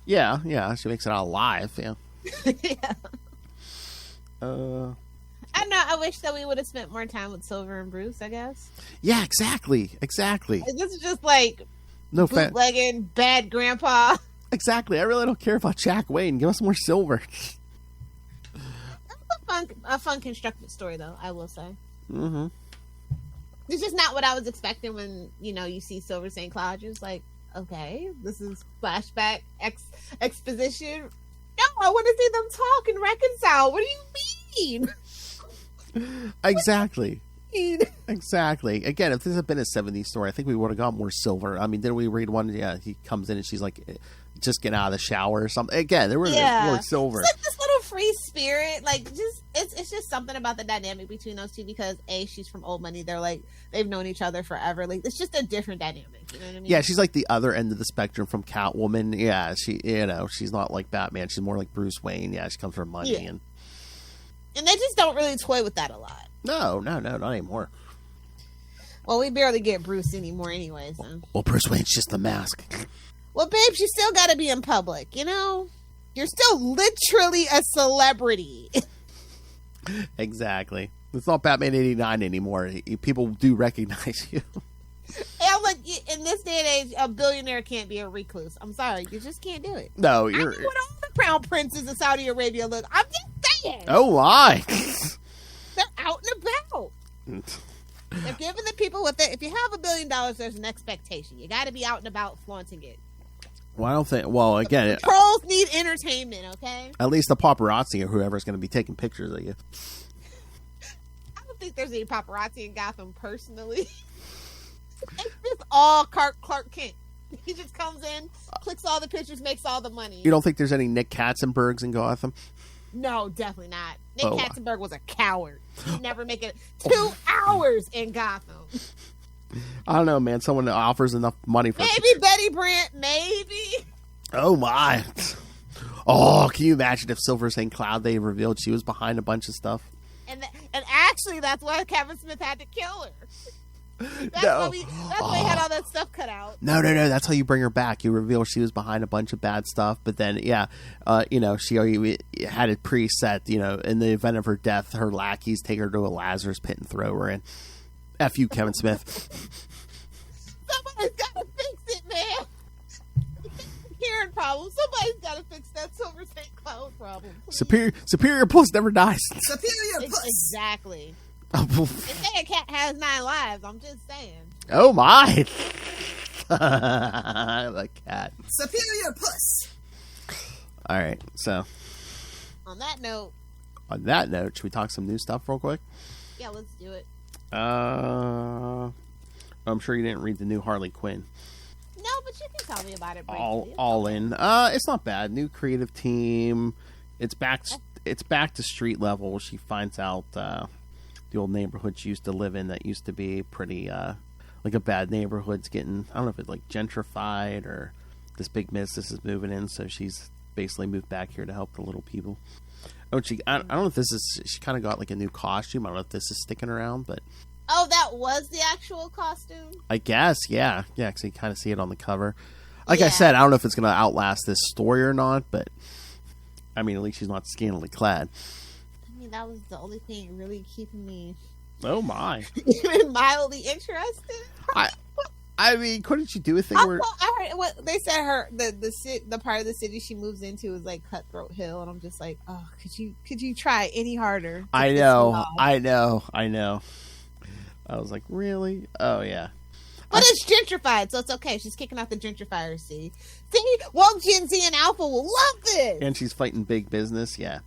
Speaker 1: Yeah, she makes it out alive. Yeah.
Speaker 3: Yeah. I know. I wish that we would have spent more time with Silver and Bruce, I guess.
Speaker 1: Yeah, exactly.
Speaker 3: This is just like bootlegging bad grandpa.
Speaker 1: Exactly. I really don't care about Jack Wayne. Give us more Silver.
Speaker 3: That's a fun constructed story, though, I will say.
Speaker 1: Mm-hmm.
Speaker 3: It's just not what I was expecting when, you see Silver St. Cloud. You're just like, okay, this is flashback exposition. No, I want to see them talk and reconcile. What do you mean?
Speaker 1: Exactly. Again, if this had been a 70s story, I think we would have got more Silver. I mean, didn't we read one? Yeah, he comes in and she's like, just get out of the shower or something. Again, there was more Silver.
Speaker 3: It's like this little free spirit. Like, it's just something about the dynamic between those two because she's from old money. They're like, they've known each other forever. Like, it's just a different dynamic. You know what I mean?
Speaker 1: Yeah, she's like the other end of the spectrum from Catwoman. Yeah, she's not like Batman. She's more like Bruce Wayne. Yeah, she comes from money and
Speaker 3: they just don't really toy with that a lot.
Speaker 1: No, not anymore.
Speaker 3: Well, we barely get Bruce anymore anyway. So.
Speaker 1: Well, Bruce Wayne's just a mask.
Speaker 3: Well, babes, you still got to be in public, You're still literally a celebrity.
Speaker 1: Exactly. It's not Batman 89 anymore. People do recognize you.
Speaker 3: And look, in this day and age, a billionaire can't be a recluse. I'm sorry. You just can't do it.
Speaker 1: No,
Speaker 3: I know what all the crown princes of Saudi Arabia look. I'm just saying.
Speaker 1: Oh, my.
Speaker 3: They're out and about. They're giving the people what they... If you have $1 billion, there's an expectation. You got to be out and about flaunting it.
Speaker 1: Well, I don't think... Well, again...
Speaker 3: The trolls need entertainment, okay?
Speaker 1: At least the paparazzi or whoever's going to be taking pictures of you.
Speaker 3: I don't think there's any paparazzi in Gotham, personally. It's just all Clark Kent. He just comes in, clicks all the pictures, makes all the money.
Speaker 1: You don't think there's any Nick Katzenbergs in Gotham?
Speaker 3: No, definitely not. Nick Katzenberg was a coward. He'd never make it 2 hours in Gotham.
Speaker 1: I don't know, man. Someone that offers enough money for...
Speaker 3: Maybe Betty Brant, maybe.
Speaker 1: Oh, my. Oh, can you imagine if Silver St. Cloud, they revealed she was behind a bunch of stuff?
Speaker 3: And actually, that's why Kevin Smith had to kill her. That's why he had all that stuff cut out.
Speaker 1: No. That's how you bring her back. You reveal she was behind a bunch of bad stuff, but then, she already had it preset, in the event of her death, her lackeys take her to a Lazarus pit and throw her in. F you, Kevin Smith.
Speaker 3: Somebody's got to fix it, man. Hearing problem. Somebody's got to fix that Silver St. Cloud problem.
Speaker 1: Superior Puss never dies.
Speaker 3: Superior Puss. Exactly. They say a cat has 9 lives. I'm just saying.
Speaker 1: Oh, my. The cat.
Speaker 3: Superior Puss.
Speaker 1: All right, so.
Speaker 3: On that note,
Speaker 1: should we talk some new stuff real quick?
Speaker 3: Yeah, let's do it.
Speaker 1: I'm sure you didn't read the new Harley Quinn.
Speaker 3: No, but you can tell me about it briefly.
Speaker 1: All in. It's not bad. New creative team. It's back to street level. She finds out the old neighborhood she used to live in that used to be pretty like a bad neighborhood's getting, I don't know if it's like gentrified or this big business is moving in, so she's basically moved back here to help the little people. Oh, I don't know if this is, she kind of got like a new costume. I don't know if this is sticking around, but.
Speaker 3: Oh, that was the actual costume?
Speaker 1: I guess, yeah. Yeah, because you kind of see it on the cover. Like I said, I don't know if it's going to outlast this story or not, but I mean, at least she's not scantily clad.
Speaker 3: I mean, that was the only thing really keeping me...
Speaker 1: Oh, my.
Speaker 3: Even mildly interested.
Speaker 1: I mean, couldn't you do a thing where...
Speaker 3: I heard what they said the part of the city she moves into is like Cutthroat Hill, and I'm just like, oh, could you try any harder?
Speaker 1: I know. I was like, really? Oh, yeah.
Speaker 3: But it's gentrified, so it's okay. She's kicking out the gentrifiers, see? Woke Gen Z and Alpha will love this!
Speaker 1: And she's fighting big business, yeah.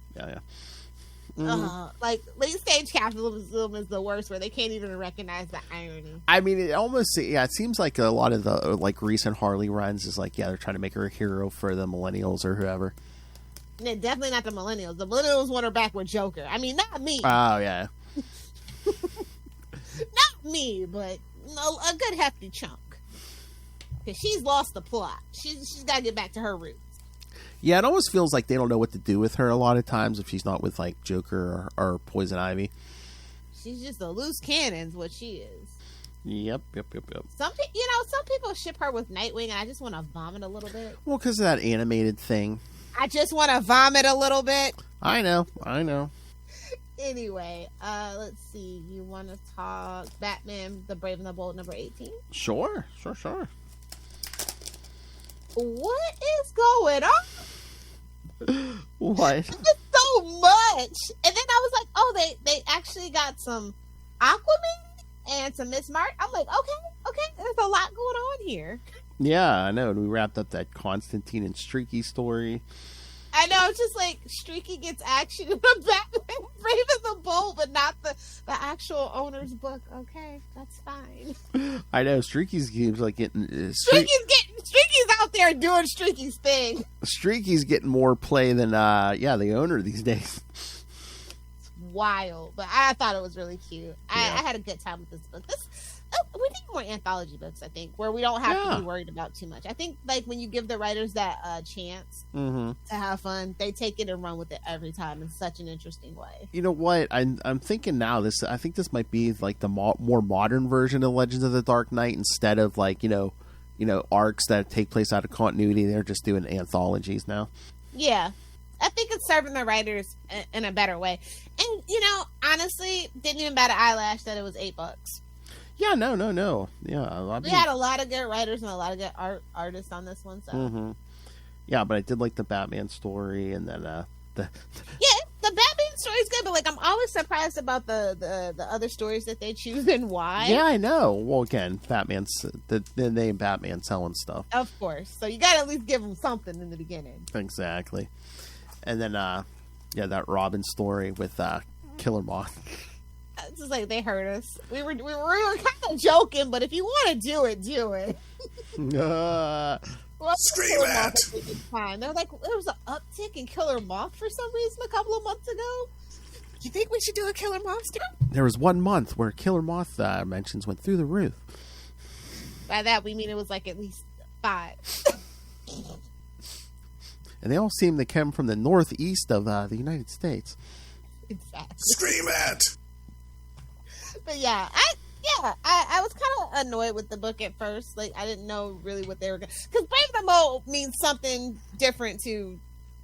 Speaker 3: Like, late stage capitalism is the worst, where they can't even recognize the irony.
Speaker 1: I mean, it seems like a lot of the, like, recent Harley runs is like, they're trying to make her a hero for the millennials or whoever.
Speaker 3: Yeah, definitely not the millennials. The millennials want her back with Joker. I mean, not me.
Speaker 1: Oh, yeah.
Speaker 3: Not me, but a good hefty chunk. Because she's lost the plot. She's got to get back to her roots.
Speaker 1: Yeah, it almost feels like they don't know what to do with her a lot of times if she's not with, like, Joker or Poison Ivy.
Speaker 3: She's just a loose cannon's what she is.
Speaker 1: Yep.
Speaker 3: Some people ship her with Nightwing, and I just want to vomit a little bit.
Speaker 1: Well, because of that animated thing.
Speaker 3: I just want to vomit a little bit.
Speaker 1: I know.
Speaker 3: Anyway, let's see. You want to talk Batman, the Brave and the Bold, number 18?
Speaker 1: Sure.
Speaker 3: What is going on?
Speaker 1: What?
Speaker 3: It's so much. And then I was like, oh, they actually got some Aquaman and some Miss Mark. I'm like, okay, there's a lot going on here.
Speaker 1: Yeah, I know. And we wrapped up that Constantine and Streaky story.
Speaker 3: I know, it's just like Streaky gets action in the Batman Brave and the Bold, but not the actual owner's book. Okay, that's fine.
Speaker 1: I know. Streaky's game's like getting...
Speaker 3: Streaky's out there doing Streaky's thing.
Speaker 1: Streaky's getting more play than, the owner these days.
Speaker 3: It's wild, but I thought it was really cute. I had a good time with this book. We need more anthology books, I think, where we don't have to be worried about too much. I think, like, when you give the writers that chance to have fun, they take it and run with it every time in such an interesting way.
Speaker 1: You know what? I'm thinking now, I think this might be, like, the more modern version of Legends of the Dark Knight instead of, like, you know, arcs that take place out of continuity. They're just doing anthologies now. Yeah.
Speaker 3: I think it's serving the writers in a better way. And, honestly, didn't even bat an eyelash that it was $8.
Speaker 1: Yeah, no. Yeah,
Speaker 3: we had a lot of good writers and a lot of good artists on this one. So,
Speaker 1: yeah, but I did like the Batman story, and then the
Speaker 3: Batman story's good. But like, I'm always surprised about the other stories that they choose and why.
Speaker 1: Yeah, I know. Well, again, Batman's the name Batman selling stuff,
Speaker 3: of course. So you got to at least give them something in the beginning.
Speaker 1: Exactly. And then, that Robin story with Killer Moth.
Speaker 3: It's just like they hurt us. We were kind of joking, but if you want to do it, do it.
Speaker 4: Scream it!
Speaker 3: They're like, there was an uptick in Killer Moth for some reason a couple of months ago. You think we should do a Killer Moth story?
Speaker 1: There was 1 month where Killer Moth mentions went through the roof.
Speaker 3: By that we mean it was like at least 5.
Speaker 1: And they all seem to come from the northeast of the United States.
Speaker 3: Exactly.
Speaker 4: Scream it!
Speaker 3: But yeah, I was kind of annoyed with the book at first. Like, I didn't know really what they were going to... Because Brave the Bold means something different to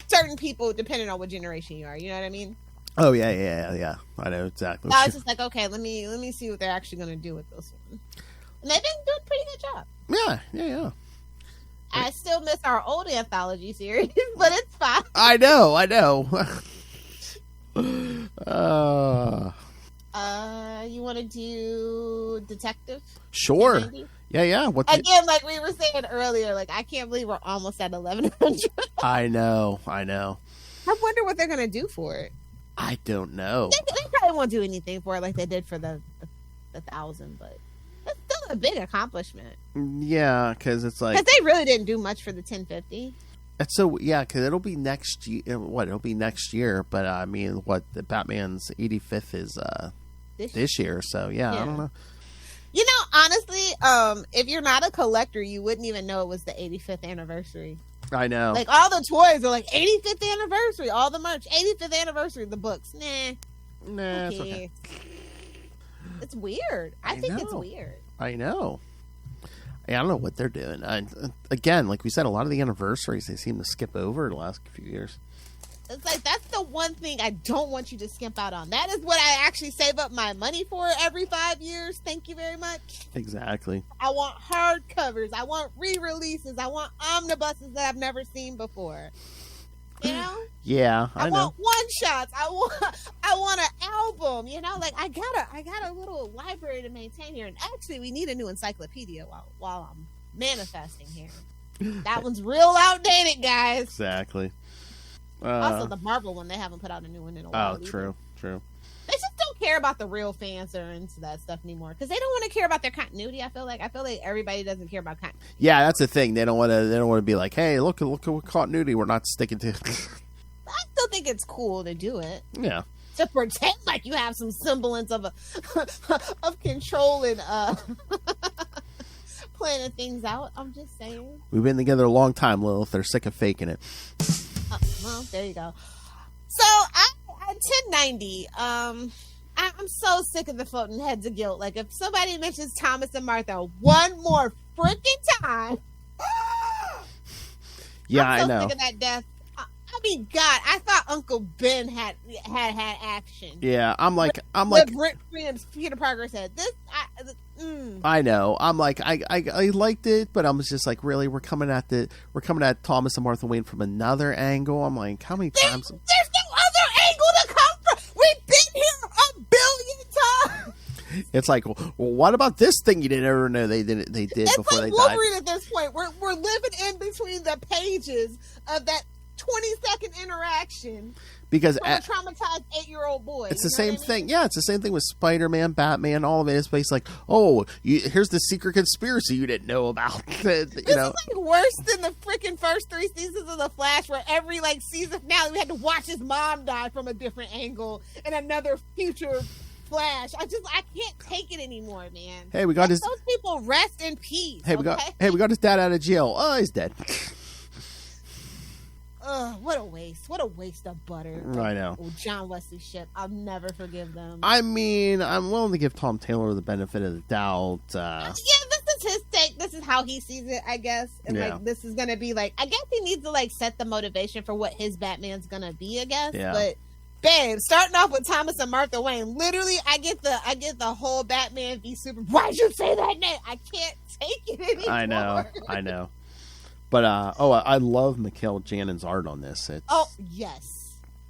Speaker 3: certain people depending on what generation you are. You know what I mean?
Speaker 1: Oh, yeah. I know exactly.
Speaker 3: I was just like, okay, let me see what they're actually going to do with this one. And they've been doing a pretty good job.
Speaker 1: Yeah.
Speaker 3: I still miss our old anthology series, but it's fine.
Speaker 1: I know.
Speaker 3: You want to do Detective?
Speaker 1: Sure. Yeah.
Speaker 3: Again, like we were saying earlier, like I can't believe we're almost at 1100.
Speaker 1: I know.
Speaker 3: I wonder what they're gonna do for it.
Speaker 1: I don't know.
Speaker 3: They probably won't do anything for it like they did for the 1,000, but it's still a big accomplishment.
Speaker 1: Yeah, because it's like
Speaker 3: they really didn't do much for the 1050.
Speaker 1: It's so because it'll be next year. It'll be next year, but I mean, the Batman's 85th is this year. So yeah, I don't know.
Speaker 3: Honestly, if you're not a collector, you wouldn't even know it was the 85th anniversary.
Speaker 1: I know.
Speaker 3: Like all the toys are like 85th anniversary, all the merch 85th anniversary, the books. Nah,
Speaker 1: it's okay.
Speaker 3: It's weird. I think it's weird.
Speaker 1: I know. I don't know what they're doing. Again, like we said, a lot of the anniversaries they seem to skip over the last few years.
Speaker 3: It's like that's the one thing I don't want you to skimp out on. That is what I actually save up my money for every 5 years. Thank you very much.
Speaker 1: Exactly.
Speaker 3: I want hardcovers. I want re-releases. I want omnibuses that I've never seen before. You know?
Speaker 1: Yeah, I know.
Speaker 3: want one-shots. I want an album. Like I got a little library to maintain here, and actually we need a new encyclopedia while I'm manifesting here. That one's real outdated, guys.
Speaker 1: Exactly.
Speaker 3: Also, the Marvel one, they haven't put out a new one in a while.
Speaker 1: Oh, true.
Speaker 3: They just don't care about the real fans that are into that stuff anymore because they don't want to care about their continuity. I feel like everybody doesn't care about continuity.
Speaker 1: Yeah, that's the thing. They don't want to be like, hey, look at what continuity we're not sticking to.
Speaker 3: I still think it's cool to do it.
Speaker 1: Yeah.
Speaker 3: To pretend like you have some semblance of of control and planning things out. I'm just saying.
Speaker 1: We've been together a long time, Lilith. They're sick of faking it.
Speaker 3: Well, there you go. So I 1090. I'm so sick of the floating heads of guilt. Like if somebody mentions Thomas and Martha one more freaking time,
Speaker 1: yeah,
Speaker 3: I'm so
Speaker 1: I know.
Speaker 3: sick of that death. I mean, God, I thought Uncle Ben had action.
Speaker 1: Yeah, I'm like,
Speaker 3: Peter Parker said this.
Speaker 1: I know. I'm like, I liked it, but I was just like, really, we're coming at Thomas and Martha Wayne from another angle. I'm like, how many times?
Speaker 3: There's no other angle to come from. We've been here a billion times.
Speaker 1: It's like, well, what about this thing you didn't ever know they did
Speaker 3: it's
Speaker 1: before
Speaker 3: like
Speaker 1: they
Speaker 3: Wolverine
Speaker 1: died?
Speaker 3: At this point, we're living in between the pages of that 20-second interaction.
Speaker 1: Because
Speaker 3: from a traumatized 8-year-old boy.
Speaker 1: It's the same thing. Yeah, it's the same thing with Spider-Man, Batman, all of it. It's basically like, oh, here's the secret conspiracy you didn't know about. This is
Speaker 3: like worse than the freaking first 3 seasons of The Flash, where every season finale we had to watch his mom die from a different angle and another future Flash. I can't take it anymore, man.
Speaker 1: Hey, we got
Speaker 3: those people rest in peace.
Speaker 1: Hey, we got his dad out of jail. Oh, he's dead.
Speaker 3: Ugh, what a waste. What a waste of butter.
Speaker 1: I know.
Speaker 3: John Wesley ship. I'll never forgive them.
Speaker 1: I mean, I'm willing to give Tom Taylor the benefit of the doubt.
Speaker 3: Yeah, this is his take. This is how he sees it, I guess. And this is going to be I guess he needs to set the motivation for what his Batman's going to be, I guess.
Speaker 1: Yeah.
Speaker 3: But babe, starting off with Thomas and Martha Wayne, literally I get the whole Batman v Super. Why'd you say that name? I can't take it anymore.
Speaker 1: I know. But I love Mikhail Janon's art on this.
Speaker 3: Yes,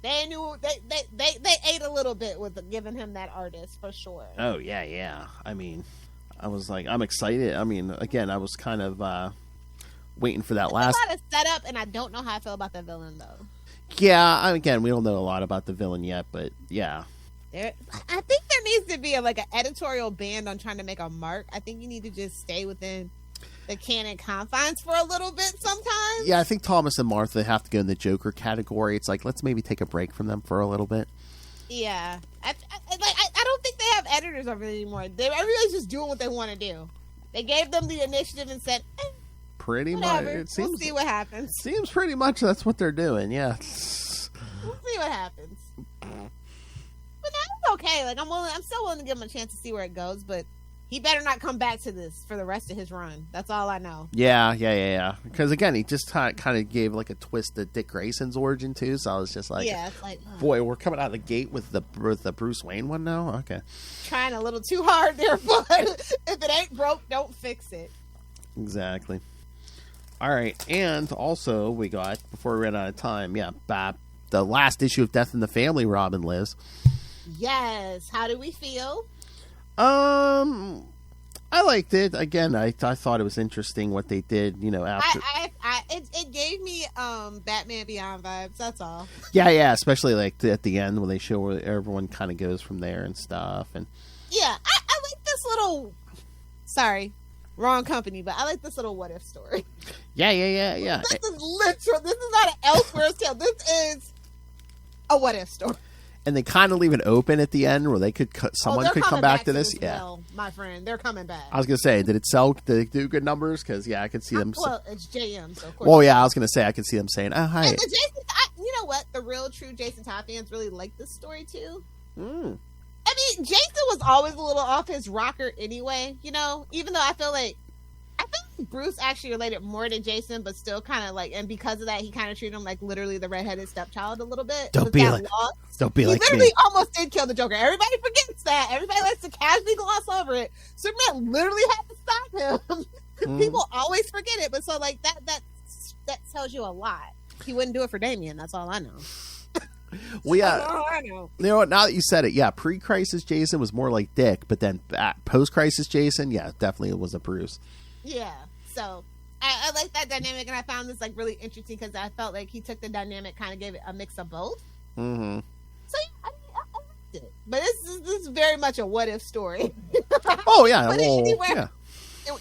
Speaker 3: they knew they ate a little bit with giving him that artist for sure.
Speaker 1: Oh yeah. I mean, I was like, I'm excited. I mean, again, I was kind of waiting for that last.
Speaker 3: A lot of setup, and I don't know how I feel about the villain though.
Speaker 1: Yeah, again, we don't know a lot about the villain yet, but yeah.
Speaker 3: I think there needs to be an editorial ban on trying to make a mark. I think you need to just stay within the canon confines for a little bit sometimes.
Speaker 1: Yeah, I think Thomas and Martha have to go in the Joker category. It's like, let's maybe take a break from them for a little bit.
Speaker 3: Yeah. I don't think they have editors over there anymore. Everybody's just doing what they want to do. They gave them the initiative and said,
Speaker 1: pretty
Speaker 3: whatever.
Speaker 1: much.
Speaker 3: We'll see what happens.
Speaker 1: Seems pretty much that's what they're doing, yeah.
Speaker 3: We'll see what happens. But that's okay. I'm still willing to give him a chance to see where it goes, but he better not come back to this for the rest of his run. That's all I know.
Speaker 1: Yeah. Because again, he just kind of gave a twist to Dick Grayson's origin too. So I was just like, boy, we're coming out of the gate with the Bruce Wayne one now. Okay,
Speaker 3: trying a little too hard there, but if it ain't broke, don't fix it.
Speaker 1: Exactly. All right, and also we got, before we ran out of time, the last issue of Death in the Family. Robin lives.
Speaker 3: Yes. How do we feel?
Speaker 1: I liked it. Again, I thought it was interesting what they did, after.
Speaker 3: It gave me Batman Beyond vibes, that's all.
Speaker 1: Yeah, especially at the end when they show where everyone kind of goes from there and stuff. And
Speaker 3: yeah, I like this little, sorry, wrong company, but I like this little what if story.
Speaker 1: Yeah.
Speaker 3: This is not an Elseworlds tale. This is a what if story.
Speaker 1: And they kind of leave it open at the end where someone could come back to this. Yeah,
Speaker 3: well, my friend, they're coming back.
Speaker 1: I was gonna say, did it do good numbers? Because I could see them.
Speaker 3: Well, it's JM, so of course.
Speaker 1: Well, yeah, I was gonna say I could see them saying, "Oh, hi."
Speaker 3: You know what? The real, true Jason Todd fans really like this story too.
Speaker 1: I
Speaker 3: mean, Jason was always a little off his rocker anyway. Even though I feel like Bruce actually related more to Jason, but still kind of and because of that, he kind of treated him like literally the redheaded stepchild a little bit.
Speaker 1: Don't be like
Speaker 3: he literally almost did kill the Joker. Everybody forgets that. Everybody likes to casually gloss over it. Superman literally had to stop him. People always forget it, but so that tells you a lot. He wouldn't do it for Damien. That's all I know.
Speaker 1: Well, yeah.
Speaker 3: I know.
Speaker 1: You know what? Now that you said it, yeah, pre-crisis Jason was more like Dick, but then post-crisis Jason, yeah, definitely it was a Bruce.
Speaker 3: Yeah. So I like that dynamic, and I found this really interesting because I felt like he took the dynamic, kind of gave it a mix of both.
Speaker 1: Mm-hmm.
Speaker 3: So yeah, I liked it, but this is very much a what if story.
Speaker 1: Oh yeah,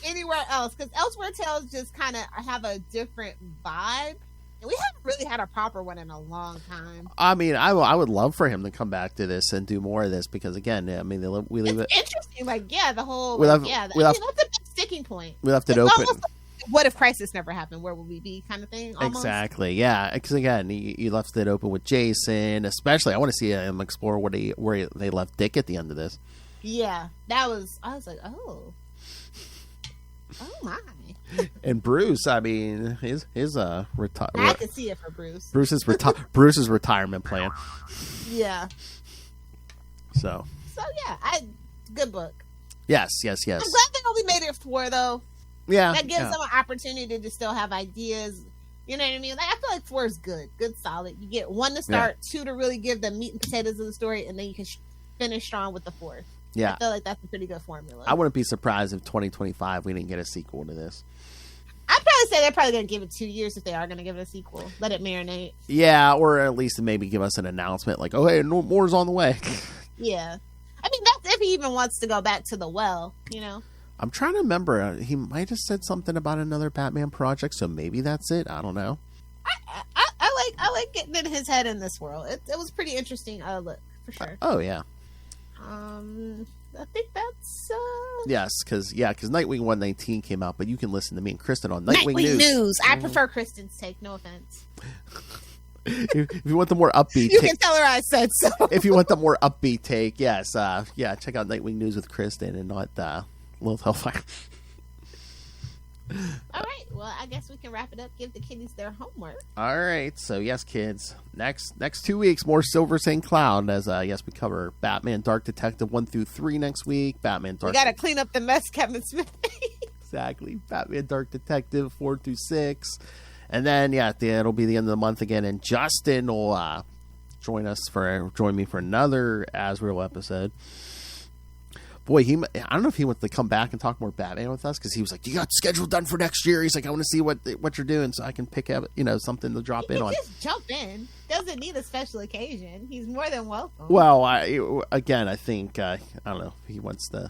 Speaker 3: anywhere else, because Elsewhere Tales just kind of have a different vibe, and we haven't really had a proper one in a long time.
Speaker 1: I mean, I would love for him to come back to this and do more of this because again, I mean, we leave it
Speaker 3: interesting. The whole
Speaker 1: that's a
Speaker 3: big sticking point.
Speaker 1: We left it open.
Speaker 3: what if Crisis never happened? Where would we be? Kind of thing. Almost.
Speaker 1: Exactly. Yeah. Because again, you left it open with Jason. Especially, I want to see him explore where they left Dick at the end of this.
Speaker 3: Yeah, I was like, oh my.
Speaker 1: And Bruce, I mean, his
Speaker 3: I could see it for Bruce.
Speaker 1: Bruce's retirement plan.
Speaker 3: Yeah.
Speaker 1: So
Speaker 3: yeah, good book.
Speaker 1: Yes.
Speaker 3: I'm glad they only made it 4 though.
Speaker 1: Yeah,
Speaker 3: that gives them an opportunity to still have ideas. You know what I mean? Like, I feel like 4 is good, solid. You get 1 to start, 2 to really give the meat and potatoes of the story, and then you can finish strong with the 4th.
Speaker 1: Yeah,
Speaker 3: I feel like that's a pretty good formula.
Speaker 1: I wouldn't be surprised if 2025 we didn't get a sequel to this.
Speaker 3: I'd probably say they're probably going to give it 2 years if they are going to give it a sequel. Let it marinate.
Speaker 1: Yeah, or at least maybe give us an announcement like, oh, hey, no more's on the way.
Speaker 3: Yeah. I mean, that's if he even wants to go back to the well, you know?
Speaker 1: I'm trying to remember. He might have said something about another Batman project, so maybe that's it. I don't know.
Speaker 3: I like getting in his head in this world. It was pretty interesting look, for sure.
Speaker 1: Oh, yeah.
Speaker 3: I think that's
Speaker 1: yes, because Nightwing 119 came out, but you can listen to me and Kristen on Nightwing
Speaker 3: News. I prefer Kristen's take. No offense.
Speaker 1: if you want the more upbeat,
Speaker 3: you can tell her I said so.
Speaker 1: If you want the more upbeat take, yes, check out Nightwing News with Kristen and not Lilith Hellfire.
Speaker 3: All right, well, I guess we can wrap it up. Give the kiddies their homework.
Speaker 1: All right, so yes, kids, next 2 weeks, more Silver St. Cloud, as we cover Batman Dark Detective 1 through 3 next week. Batman Dark.
Speaker 3: We gotta clean up the mess Kevin Smith.
Speaker 1: Exactly. Batman Dark Detective 4 through 6, and then it'll be the end of the month again, and Justin will join me for another Azrael episode. Boy, I don't know if he wants to come back and talk more Batman with us, because he was like, "You got schedule done for next year." He's like, "I want to see what you're doing, so I can pick up something to drop in on."
Speaker 3: Just jump in. Doesn't need a special occasion. He's more than welcome.
Speaker 1: Well, I think I don't know if he wants to.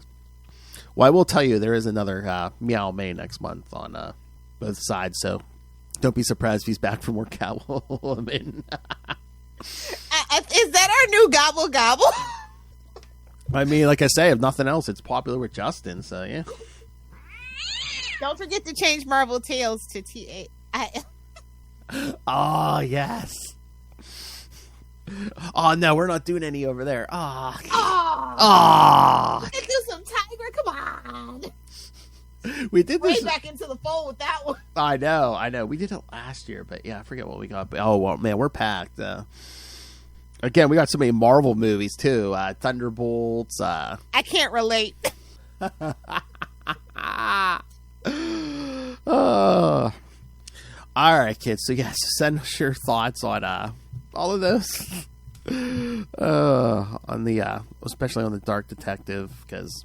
Speaker 1: Well, I will tell you there is another Meow May next month on both sides, so don't be surprised if he's back for more Catwoman.
Speaker 3: Is that our new Gobble Gobble?
Speaker 1: I mean, like I say, if nothing else, it's popular with Justin, so yeah.
Speaker 3: Don't forget to change Marvel Tales to TAIL.
Speaker 1: Oh, yes. Oh, no, we're not doing any over there. Oh.
Speaker 3: We can do some Tiger. Come on.
Speaker 1: We did this.
Speaker 3: Way back into the fold with that one.
Speaker 1: I know. We did it last year, but I forget what we got. Oh, well, man, we're packed. Again, we got so many Marvel movies, too. Thunderbolts.
Speaker 3: I can't relate.
Speaker 1: All right, kids. So, yes, send us your thoughts on all of those. On the, especially on the Dark Detective, because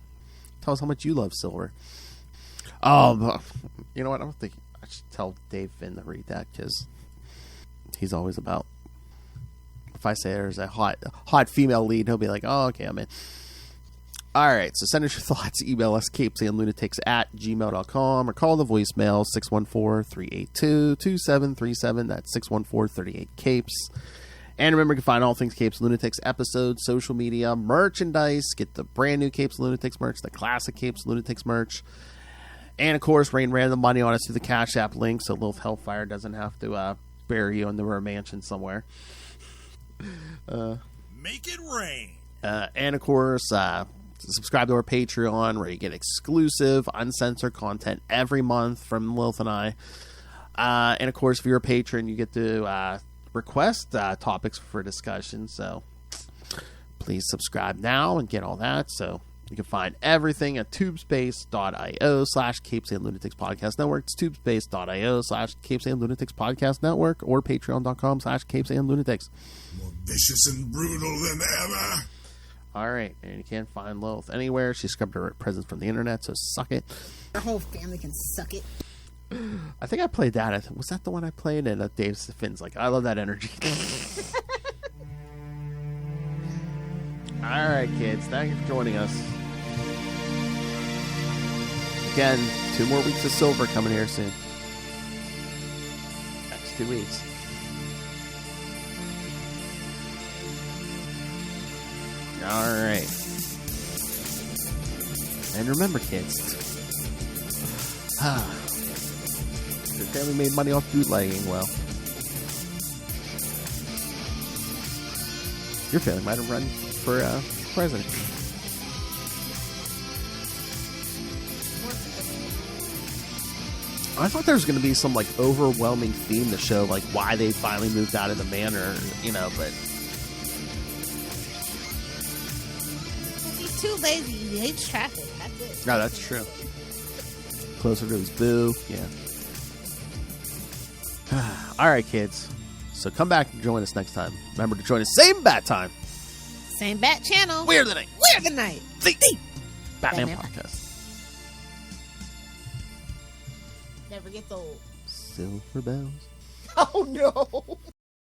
Speaker 1: tell us how much you love Silver. You know what? I don't think I should tell Dave Finn to read that, because he's always about. If I say there's a hot female lead, he'll be like, "Oh, okay, I'm in." All right, so send us your thoughts. Email us, CapesandLunatics@gmail.com, or call the voicemail 614-382-2737. That's 614-38-CAPES. And remember, you can find all things Capes and Lunatics episodes, social media, merchandise. Get the brand new Capes and Lunatics merch, the classic Capes and Lunatics merch. And, of course, rain random money on us through the Cash App link so Lilith Hellfire doesn't have to bury you in the mansion somewhere.
Speaker 4: Make it rain.
Speaker 1: And of course, subscribe to our Patreon, where you get exclusive, uncensored content every month from Lilith and I. And of course, if you're a patron, you get to request topics for discussion. So please subscribe now and get all that. So you can find everything at tubespace.io/CapesandLunatics Podcast Network. It's tubespace.io/CapesandLunatics Podcast Network, or patreon.com/CapesandLunatics.
Speaker 4: More vicious and brutal than ever.
Speaker 1: All right, and you can't find Lilith anywhere. She scrubbed her presence from the internet, so suck it.
Speaker 3: Her whole family can suck it.
Speaker 1: I think I played that. Was that the one I played? And Dave Finn's like, I love that energy. All right, kids. Thank you for joining us. Again, 2 more weeks of Silver coming here soon. Next 2 weeks. All right. And remember, kids. Your family made money off bootlegging. Well, your family might have run for president. I thought there was going to be some like overwhelming theme to show like why they finally moved out of the manor, but
Speaker 3: He's too lazy. He hates traffic. That's it.
Speaker 1: no, that's true. Closer to his boo, yeah. All right, kids. So come back and join us next time. Remember to join us same bat time.
Speaker 3: Same bat channel.
Speaker 1: We're the night.
Speaker 3: We're the night.
Speaker 1: The Batman
Speaker 3: Batman
Speaker 1: podcast.
Speaker 3: Never gets old.
Speaker 1: Silver bells.
Speaker 3: Oh no.